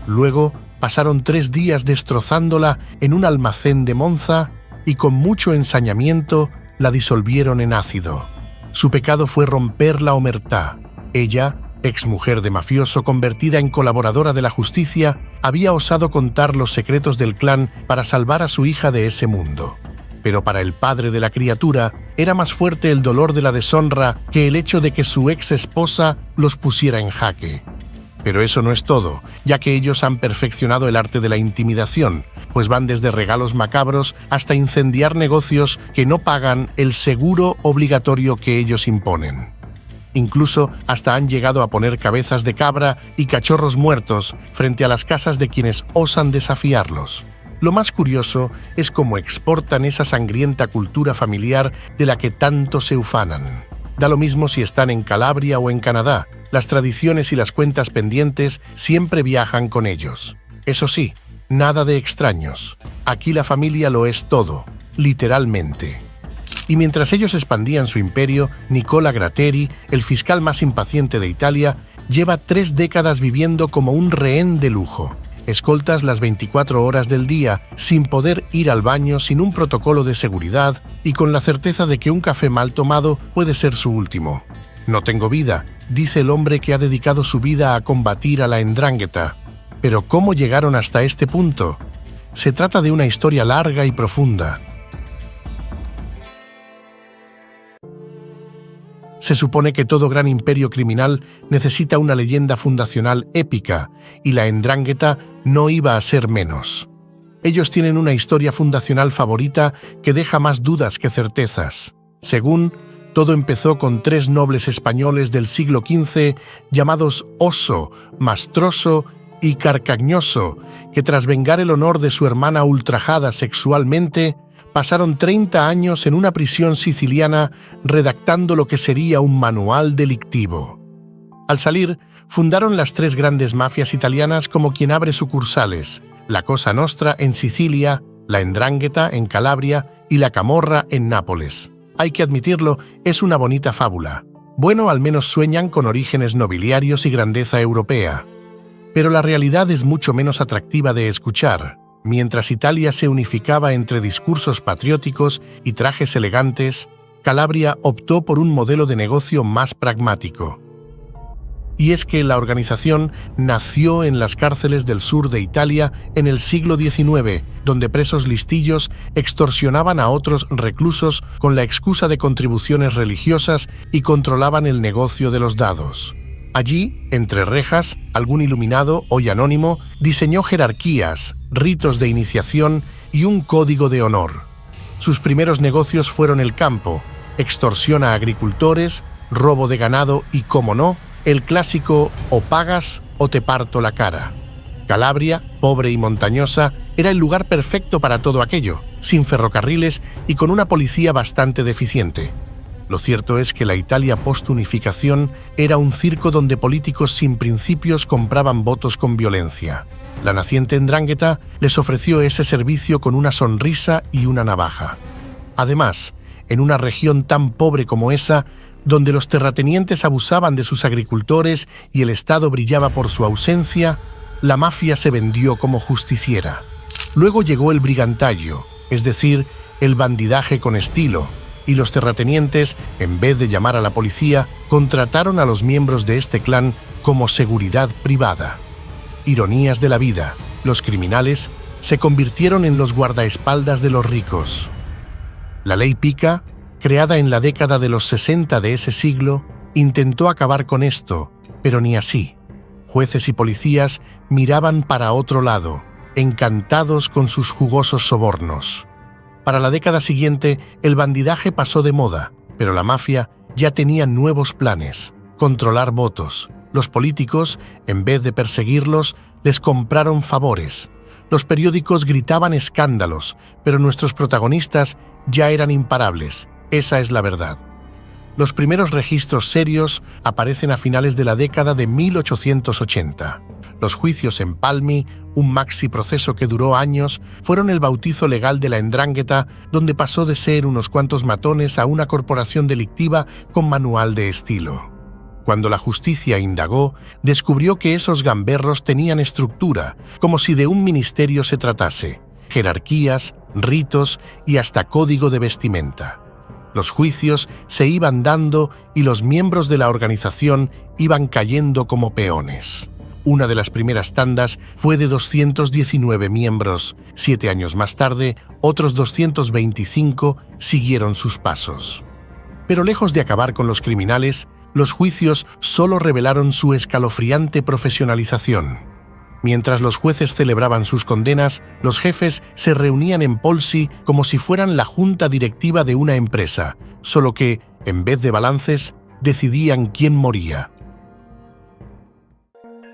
S1: Luego pasaron 3 días destrozándola en un almacén de Monza y con mucho ensañamiento la disolvieron en ácido. Su pecado fue romper la omertá. Ella, exmujer de mafioso convertida en colaboradora de la justicia, había osado contar los secretos del clan para salvar a su hija de ese mundo. Pero para el padre de la criatura era más fuerte el dolor de la deshonra que el hecho de que su ex esposa los pusiera en jaque. Pero eso no es todo, ya que ellos han perfeccionado el arte de la intimidación, pues van desde regalos macabros hasta incendiar negocios que no pagan el seguro obligatorio que ellos imponen. Incluso hasta han llegado a poner cabezas de cabra y cachorros muertos frente a las casas de quienes osan desafiarlos. Lo más curioso es cómo exportan esa sangrienta cultura familiar de la que tanto se ufanan. Da lo mismo si están en Calabria o en Canadá, las tradiciones y las cuentas pendientes siempre viajan con ellos. Eso sí, nada de extraños. Aquí la familia lo es todo, literalmente. Y mientras ellos expandían su imperio, Nicola Gratteri, el fiscal más impaciente de Italia, lleva 3 décadas viviendo como un rehén de lujo. Escoltas las 24 horas del día, sin poder ir al baño, sin un protocolo de seguridad y con la certeza de que un café mal tomado puede ser su último. No tengo vida, dice el hombre que ha dedicado su vida a combatir a la 'ndrangheta. Pero ¿cómo llegaron hasta este punto? Se trata de una historia larga y profunda. Se supone que todo gran imperio criminal necesita una leyenda fundacional épica, y la 'ndrangheta no iba a ser menos. Ellos tienen una historia fundacional favorita que deja más dudas que certezas. Según, todo empezó con 3 nobles españoles del siglo XV llamados Oso, Mastroso y Carcagnoso, que tras vengar el honor de su hermana ultrajada sexualmente, pasaron 30 años en una prisión siciliana redactando lo que sería un manual delictivo. Al salir, fundaron las 3 grandes mafias italianas como quien abre sucursales: la Cosa Nostra en Sicilia, la 'ndrangheta en Calabria y la Camorra en Nápoles. Hay que admitirlo, es una bonita fábula. Bueno, al menos sueñan con orígenes nobiliarios y grandeza europea. Pero la realidad es mucho menos atractiva de escuchar. Mientras Italia se unificaba entre discursos patrióticos y trajes elegantes, Calabria optó por un modelo de negocio más pragmático. Y es que la organización nació en las cárceles del sur de Italia en el siglo XIX, donde presos listillos extorsionaban a otros reclusos con la excusa de contribuciones religiosas y controlaban el negocio de los dados. Allí, entre rejas, algún iluminado, hoy anónimo, diseñó jerarquías, ritos de iniciación y un código de honor. Sus primeros negocios fueron el campo, extorsión a agricultores, robo de ganado y, como no, el clásico o pagas o te parto la cara. Calabria, pobre y montañosa, era el lugar perfecto para todo aquello, sin ferrocarriles y con una policía bastante deficiente. Lo cierto es que la Italia post-unificación era un circo donde políticos sin principios compraban votos con violencia. La naciente 'ndrangheta les ofreció ese servicio con una sonrisa y una navaja. Además, en una región tan pobre como esa, donde los terratenientes abusaban de sus agricultores y el Estado brillaba por su ausencia, la mafia se vendió como justiciera. Luego llegó el brigantaggio, es decir, el bandidaje con estilo, y los terratenientes, en vez de llamar a la policía, contrataron a los miembros de este clan como seguridad privada. Ironías de la vida, los criminales se convirtieron en los guardaespaldas de los ricos. La ley Pica, creada en la década de los 60 de ese siglo, intentó acabar con esto, pero ni así. Jueces y policías miraban para otro lado, encantados con sus jugosos sobornos. Para la década siguiente, el bandidaje pasó de moda, pero la mafia ya tenía nuevos planes: controlar votos. Los políticos, en vez de perseguirlos, les compraron favores. Los periódicos gritaban escándalos, pero nuestros protagonistas ya eran imparables. Esa es la verdad. Los primeros registros serios aparecen a finales de la década de 1880. Los juicios en Palmi, un maxi proceso que duró años, fueron el bautizo legal de la 'ndrangheta, donde pasó de ser unos cuantos matones a una corporación delictiva con manual de estilo. Cuando la justicia indagó, descubrió que esos gamberros tenían estructura, como si de un ministerio se tratase: jerarquías, ritos y hasta código de vestimenta. Los juicios se iban dando y los miembros de la organización iban cayendo como peones. Una de las primeras tandas fue de 219 miembros. 7 años más tarde, otros 225 siguieron sus pasos. Pero lejos de acabar con los criminales, los juicios solo revelaron su escalofriante profesionalización. Mientras los jueces celebraban sus condenas, los jefes se reunían en Polsi como si fueran la junta directiva de una empresa, solo que, en vez de balances, decidían quién moría.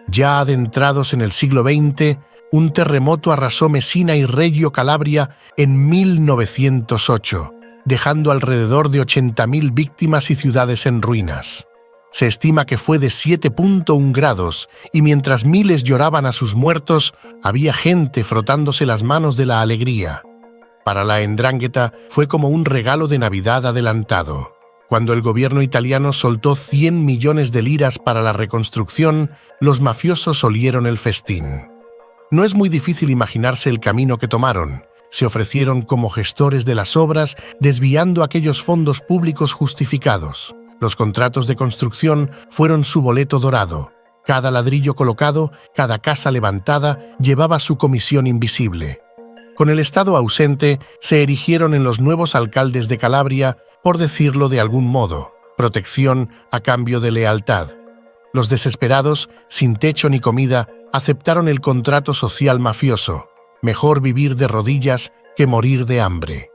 S1: Ya adentrados en el siglo XX, un terremoto arrasó Messina y Reggio Calabria en 1908, dejando alrededor de 80.000 víctimas y ciudades en ruinas. Se estima que fue de 7,1 grados y mientras miles lloraban a sus muertos, había gente frotándose las manos de la alegría. Para la 'Ndrangheta fue como un regalo de Navidad adelantado. Cuando el gobierno italiano soltó 100 millones de liras para la reconstrucción, los mafiosos olieron el festín. No es muy difícil imaginarse el camino que tomaron. Se ofrecieron como gestores de las obras, desviando aquellos fondos públicos justificados. Los contratos de construcción fueron su boleto dorado. Cada ladrillo colocado, cada casa levantada, llevaba su comisión invisible. Con el Estado ausente, se erigieron en los nuevos alcaldes de Calabria, por decirlo de algún modo, protección a cambio de lealtad. Los desesperados, sin techo ni comida, aceptaron el contrato social mafioso. Mejor vivir de rodillas que morir de hambre.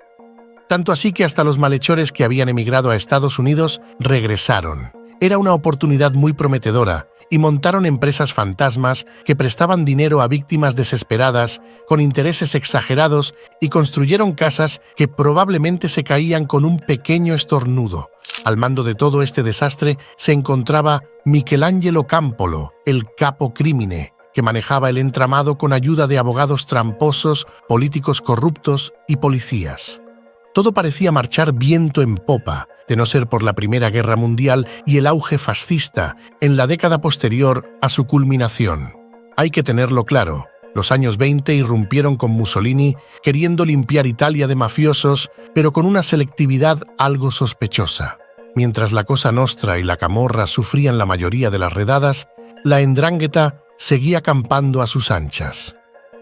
S1: Tanto así que hasta los malhechores que habían emigrado a Estados Unidos regresaron. Era una oportunidad muy prometedora y montaron empresas fantasmas que prestaban dinero a víctimas desesperadas con intereses exagerados y construyeron casas que probablemente se caían con un pequeño estornudo. Al mando de todo este desastre se encontraba Michelangelo Campolo, el capo crimine, que manejaba el entramado con ayuda de abogados tramposos, políticos corruptos y policías. Todo parecía marchar viento en popa, de no ser por la Primera Guerra Mundial y el auge fascista en la década posterior a su culminación. Hay que tenerlo claro, los años 20 irrumpieron con Mussolini queriendo limpiar Italia de mafiosos, pero con una selectividad algo sospechosa. Mientras la Cosa Nostra y la Camorra sufrían la mayoría de las redadas, la 'Ndrangheta seguía campando a sus anchas.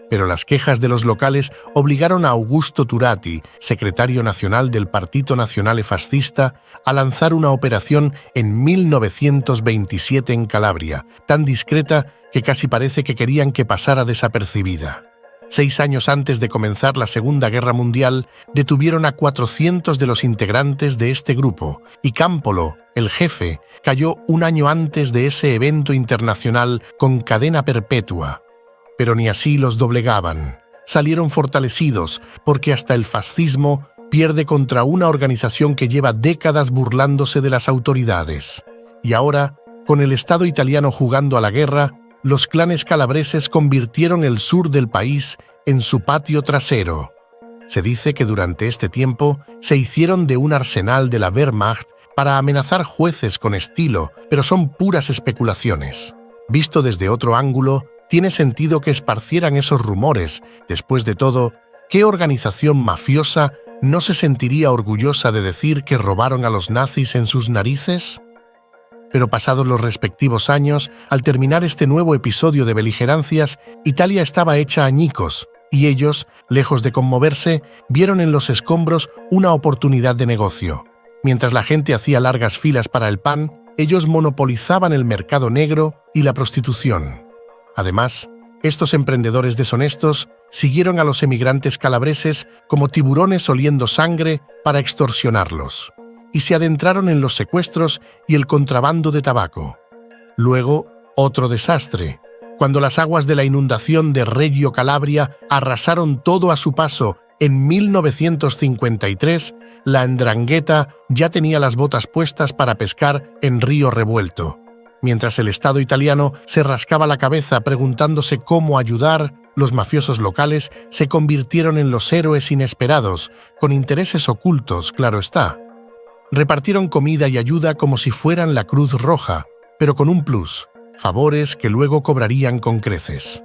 S1: Pero las quejas de los locales obligaron a Augusto Turati, secretario nacional del Partito Nazionale Fascista, a lanzar una operación en 1927 en Calabria, tan discreta que casi parece que querían que pasara desapercibida. 6 años antes de comenzar la Segunda Guerra Mundial, detuvieron a 400 de los integrantes de este grupo, y Campolo, el jefe, cayó un año antes de ese evento internacional con cadena perpetua. Pero ni así los doblegaban. Salieron fortalecidos, porque hasta el fascismo pierde contra una organización que lleva décadas burlándose de las autoridades. Y ahora, con el Estado italiano jugando a la guerra, los clanes calabreses convirtieron el sur del país en su patio trasero. Se dice que durante este tiempo se hicieron de un arsenal de la Wehrmacht para amenazar jueces con estilo, pero son puras especulaciones. Visto desde otro ángulo, tiene sentido que esparcieran esos rumores. Después de todo, ¿qué organización mafiosa no se sentiría orgullosa de decir que robaron a los nazis en sus narices? Pero pasados los respectivos años, al terminar este nuevo episodio de beligerancias, Italia estaba hecha añicos, y ellos, lejos de conmoverse, vieron en los escombros una oportunidad de negocio. Mientras la gente hacía largas filas para el pan, ellos monopolizaban el mercado negro y la prostitución. Además, estos emprendedores deshonestos siguieron a los emigrantes calabreses como tiburones oliendo sangre para extorsionarlos, y se adentraron en los secuestros y el contrabando de tabaco. Luego, otro desastre, cuando las aguas de la inundación de Reggio Calabria arrasaron todo a su paso en 1953, la 'Ndrangheta ya tenía las botas puestas para pescar en río revuelto. Mientras el Estado italiano se rascaba la cabeza preguntándose cómo ayudar, los mafiosos locales se convirtieron en los héroes inesperados, con intereses ocultos, claro está. Repartieron comida y ayuda como si fueran la Cruz Roja, pero con un plus, favores que luego cobrarían con creces.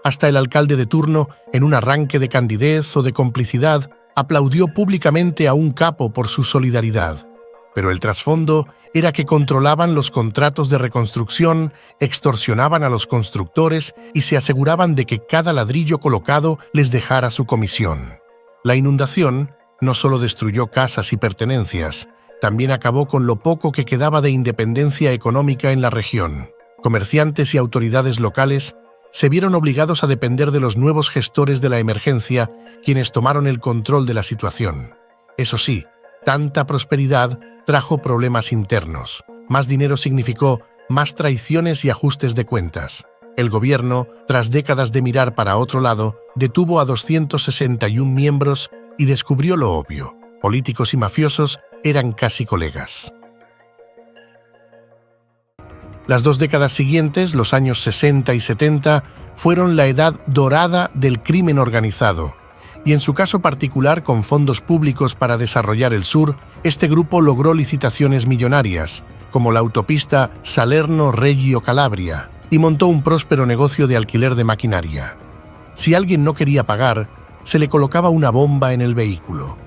S1: Hasta el alcalde de turno, en un arranque de candidez o de complicidad, aplaudió públicamente a un capo por su solidaridad. Pero el trasfondo era que controlaban los contratos de reconstrucción, extorsionaban a los constructores y se aseguraban de que cada ladrillo colocado les dejara su comisión. La inundación no solo destruyó casas y pertenencias, también acabó con lo poco que quedaba de independencia económica en la región. Comerciantes y autoridades locales se vieron obligados a depender de los nuevos gestores de la emergencia, quienes tomaron el control de la situación. Eso sí, tanta prosperidad trajo problemas internos. Más dinero significó más traiciones y ajustes de cuentas. El gobierno, tras décadas de mirar para otro lado, detuvo a 261 miembros y descubrió lo obvio: políticos y mafiosos eran casi colegas. Las 2 décadas siguientes, los años 60 y 70, fueron la edad dorada del crimen organizado, y en su caso particular, con fondos públicos para desarrollar el sur, este grupo logró licitaciones millonarias, como la autopista Salerno-Reggio Calabria, y montó un próspero negocio de alquiler de maquinaria. Si alguien no quería pagar, se le colocaba una bomba en el vehículo.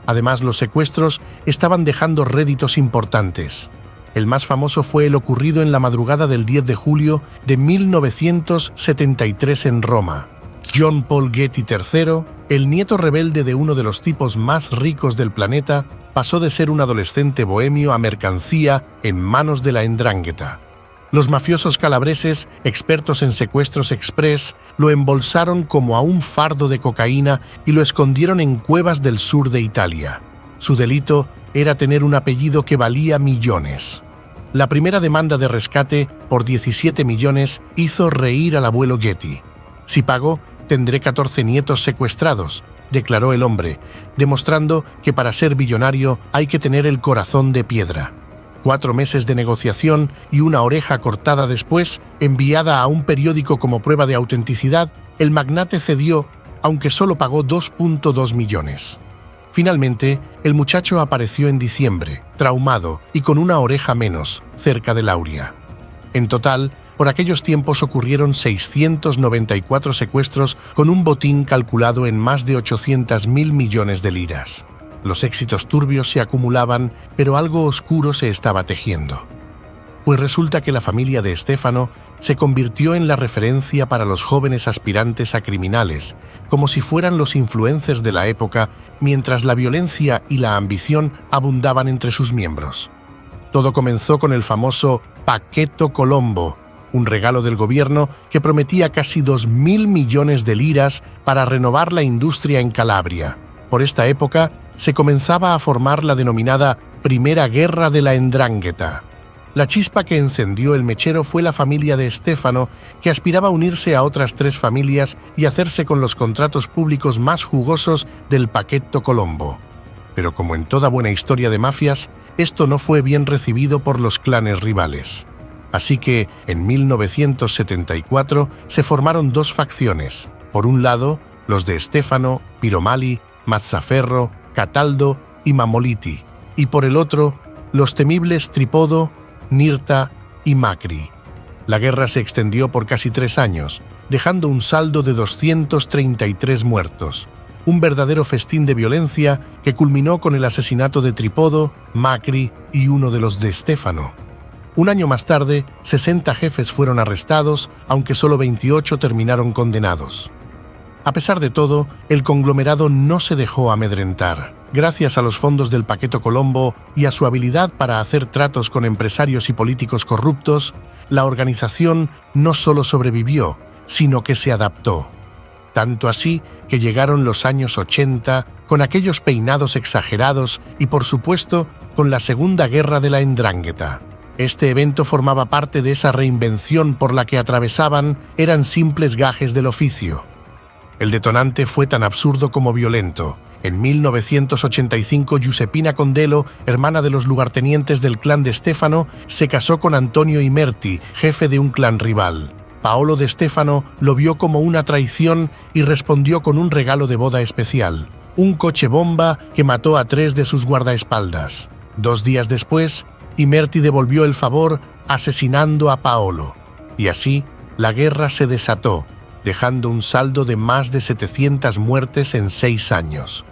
S1: Además, los secuestros estaban dejando réditos importantes. El más famoso fue el ocurrido en la madrugada del 10 de julio de 1973 en Roma. John Paul Getty III, el nieto rebelde de uno de los tipos más ricos del planeta, pasó de ser un adolescente bohemio a mercancía en manos de la 'ndrangheta. Los mafiosos calabreses, expertos en secuestros express, lo embolsaron como a un fardo de cocaína y lo escondieron en cuevas del sur de Italia. Su delito era tener un apellido que valía millones. La primera demanda de rescate, por 17 millones, hizo reír al abuelo Getty. «Si pago, tendré 14 nietos secuestrados», declaró el hombre, demostrando que para ser billonario hay que tener el corazón de piedra. 4 meses de negociación y una oreja cortada después, enviada a un periódico como prueba de autenticidad, el magnate cedió, aunque solo pagó 2.2 millones. Finalmente, el muchacho apareció en diciembre, traumado y con una oreja menos, cerca de Lauria. En total, por aquellos tiempos ocurrieron 694 secuestros con un botín calculado en más de 800.000 millones de liras. Los éxitos turbios se acumulaban, pero algo oscuro se estaba tejiendo. Pues resulta que la familia de Stefano se convirtió en la referencia para los jóvenes aspirantes a criminales, como si fueran los influencers de la época, mientras la violencia y la ambición abundaban entre sus miembros. Todo comenzó con el famoso Paquetto Colombo, un regalo del gobierno que prometía casi 2.000 millones de liras para renovar la industria en Calabria. Por esta época se comenzaba a formar la denominada Primera Guerra de la 'Ndrangheta. La chispa que encendió el mechero fue la familia de Stefano, que aspiraba a unirse a otras 3 familias y hacerse con los contratos públicos más jugosos del Paquetto Colombo. Pero como en toda buena historia de mafias, esto no fue bien recibido por los clanes rivales. Así que, en 1974, se formaron 2 facciones. Por un lado, los de Stefano, Piromali, Mazzaferro, Cataldo y Mamoliti, y por el otro, los temibles Tripodo, Nirta y Macri. La guerra se extendió por casi 3 años, dejando un saldo de 233 muertos, un verdadero festín de violencia que culminó con el asesinato de Tripodo, Macri y uno de los de Stefano. Un año más tarde, 60 jefes fueron arrestados, aunque solo 28 terminaron condenados. A pesar de todo, el conglomerado no se dejó amedrentar. Gracias a los fondos del Paquetto Colombo y a su habilidad para hacer tratos con empresarios y políticos corruptos, la organización no solo sobrevivió, sino que se adaptó. Tanto así que llegaron los años 80 con aquellos peinados exagerados y, por supuesto, con la Segunda Guerra de la 'Ndrangheta. Este evento formaba parte de esa reinvención por la que atravesaban, eran simples gajes del oficio. El detonante fue tan absurdo como violento. En 1985, Giuseppina Condello, hermana de los lugartenientes del clan de Stefano, se casó con Antonio Imerti, jefe de un clan rival. Paolo de Stefano lo vio como una traición y respondió con un regalo de boda especial, un coche bomba que mató a 3 de sus guardaespaldas. 2 días después, Imerti devolvió el favor asesinando a Paolo. Y así, la guerra se desató, dejando un saldo de más de 700 muertes en 6 años.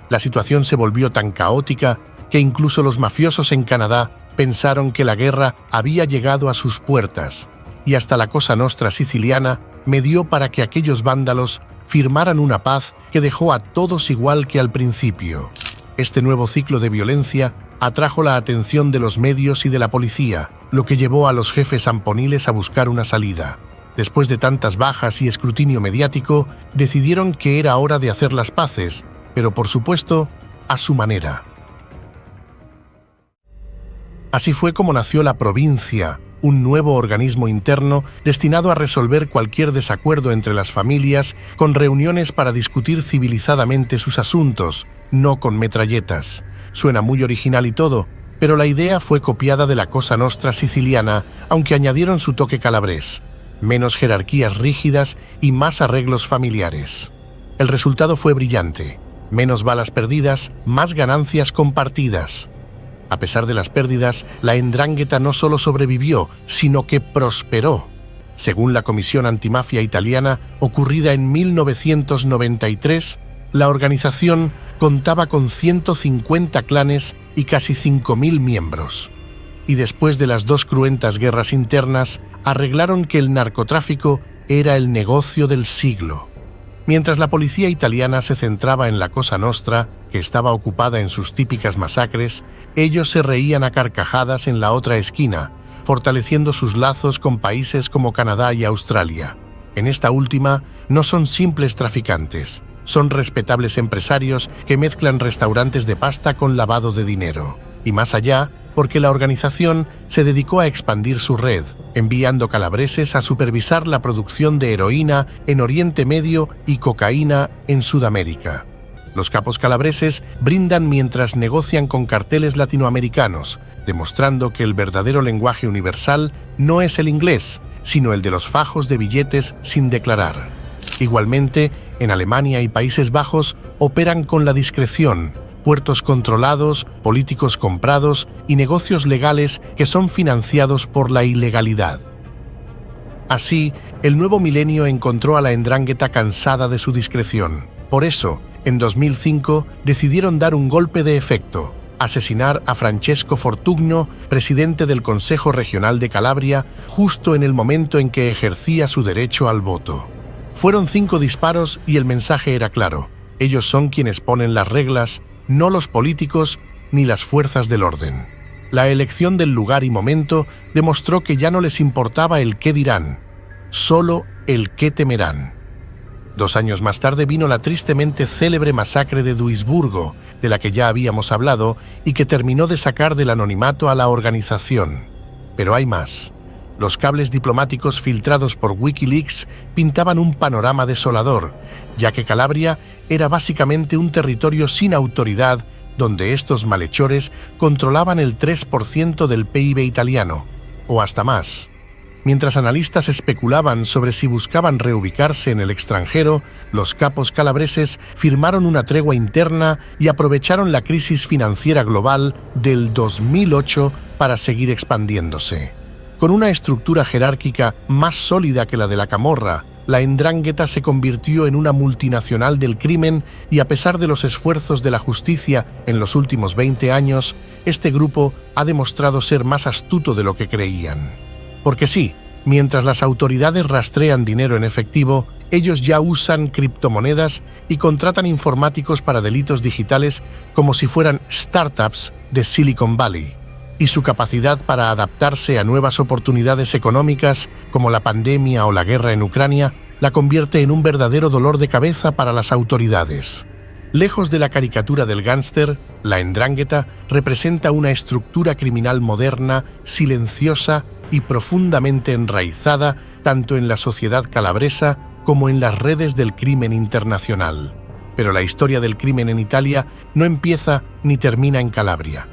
S1: La situación se volvió tan caótica que incluso los mafiosos en Canadá pensaron que la guerra había llegado a sus puertas, y hasta la Cosa Nostra siciliana medió para que aquellos vándalos firmaran una paz que dejó a todos igual que al principio. Este nuevo ciclo de violencia atrajo la atención de los medios y de la policía, lo que llevó a los jefes amponiles a buscar una salida. Después de tantas bajas y escrutinio mediático, decidieron que era hora de hacer las paces, pero por supuesto, a su manera. Así fue como nació la provincia, un nuevo organismo interno destinado a resolver cualquier desacuerdo entre las familias con reuniones para discutir civilizadamente sus asuntos, no con metralletas. Suena muy original y todo, pero la idea fue copiada de la Cosa Nostra siciliana, aunque añadieron su toque calabrés, menos jerarquías rígidas y más arreglos familiares. El resultado fue brillante: menos balas perdidas, más ganancias compartidas. A pesar de las pérdidas, la 'Ndrangheta no solo sobrevivió, sino que prosperó. Según la Comisión Antimafia italiana, ocurrida en 1993, la organización contaba con 150 clanes y casi 5.000 miembros. Y después de las 2 cruentas guerras internas, arreglaron que el narcotráfico era el negocio del siglo. Mientras la policía italiana se centraba en la Cosa Nostra, que estaba ocupada en sus típicas masacres, ellos se reían a carcajadas en la otra esquina, fortaleciendo sus lazos con países como Canadá y Australia. En esta última, no son simples traficantes, son respetables empresarios que mezclan restaurantes de pasta con lavado de dinero. Y más allá, porque la organización se dedicó a expandir su red, enviando calabreses a supervisar la producción de heroína en Oriente Medio y cocaína en Sudamérica. Los capos calabreses brindan mientras negocian con carteles latinoamericanos, demostrando que el verdadero lenguaje universal no es el inglés, sino el de los fajos de billetes sin declarar. Igualmente, en Alemania y Países Bajos operan con la discreción, puertos controlados, políticos comprados y negocios legales que son financiados por la ilegalidad. Así, el nuevo milenio encontró a la 'Ndrangheta cansada de su discreción. Por eso, en 2005, decidieron dar un golpe de efecto: asesinar a Francesco Fortugno, presidente del Consejo Regional de Calabria, justo en el momento en que ejercía su derecho al voto. Fueron 5 disparos y el mensaje era claro: ellos son quienes ponen las reglas, no los políticos ni las fuerzas del orden. La elección del lugar y momento demostró que ya no les importaba el qué dirán, solo el qué temerán. 2 años más tarde vino la tristemente célebre masacre de Duisburgo, de la que ya habíamos hablado y que terminó de sacar del anonimato a la organización. Pero hay más. Los cables diplomáticos filtrados por Wikileaks pintaban un panorama desolador, ya que Calabria era básicamente un territorio sin autoridad donde estos malhechores controlaban el 3% del PIB italiano, o hasta más. Mientras analistas especulaban sobre si buscaban reubicarse en el extranjero, los capos calabreses firmaron una tregua interna y aprovecharon la crisis financiera global del 2008 para seguir expandiéndose. Con una estructura jerárquica más sólida que la de la Camorra, la 'Ndrangheta se convirtió en una multinacional del crimen y, a pesar de los esfuerzos de la justicia en los últimos 20 años, este grupo ha demostrado ser más astuto de lo que creían. Porque sí, mientras las autoridades rastrean dinero en efectivo, ellos ya usan criptomonedas y contratan informáticos para delitos digitales como si fueran startups de Silicon Valley. Y su capacidad para adaptarse a nuevas oportunidades económicas, como la pandemia o la guerra en Ucrania, la convierte en un verdadero dolor de cabeza para las autoridades. Lejos de la caricatura del gángster, la 'Ndrangheta representa una estructura criminal moderna, silenciosa y profundamente enraizada tanto en la sociedad calabresa como en las redes del crimen internacional. Pero la historia del crimen en Italia no empieza ni termina en Calabria.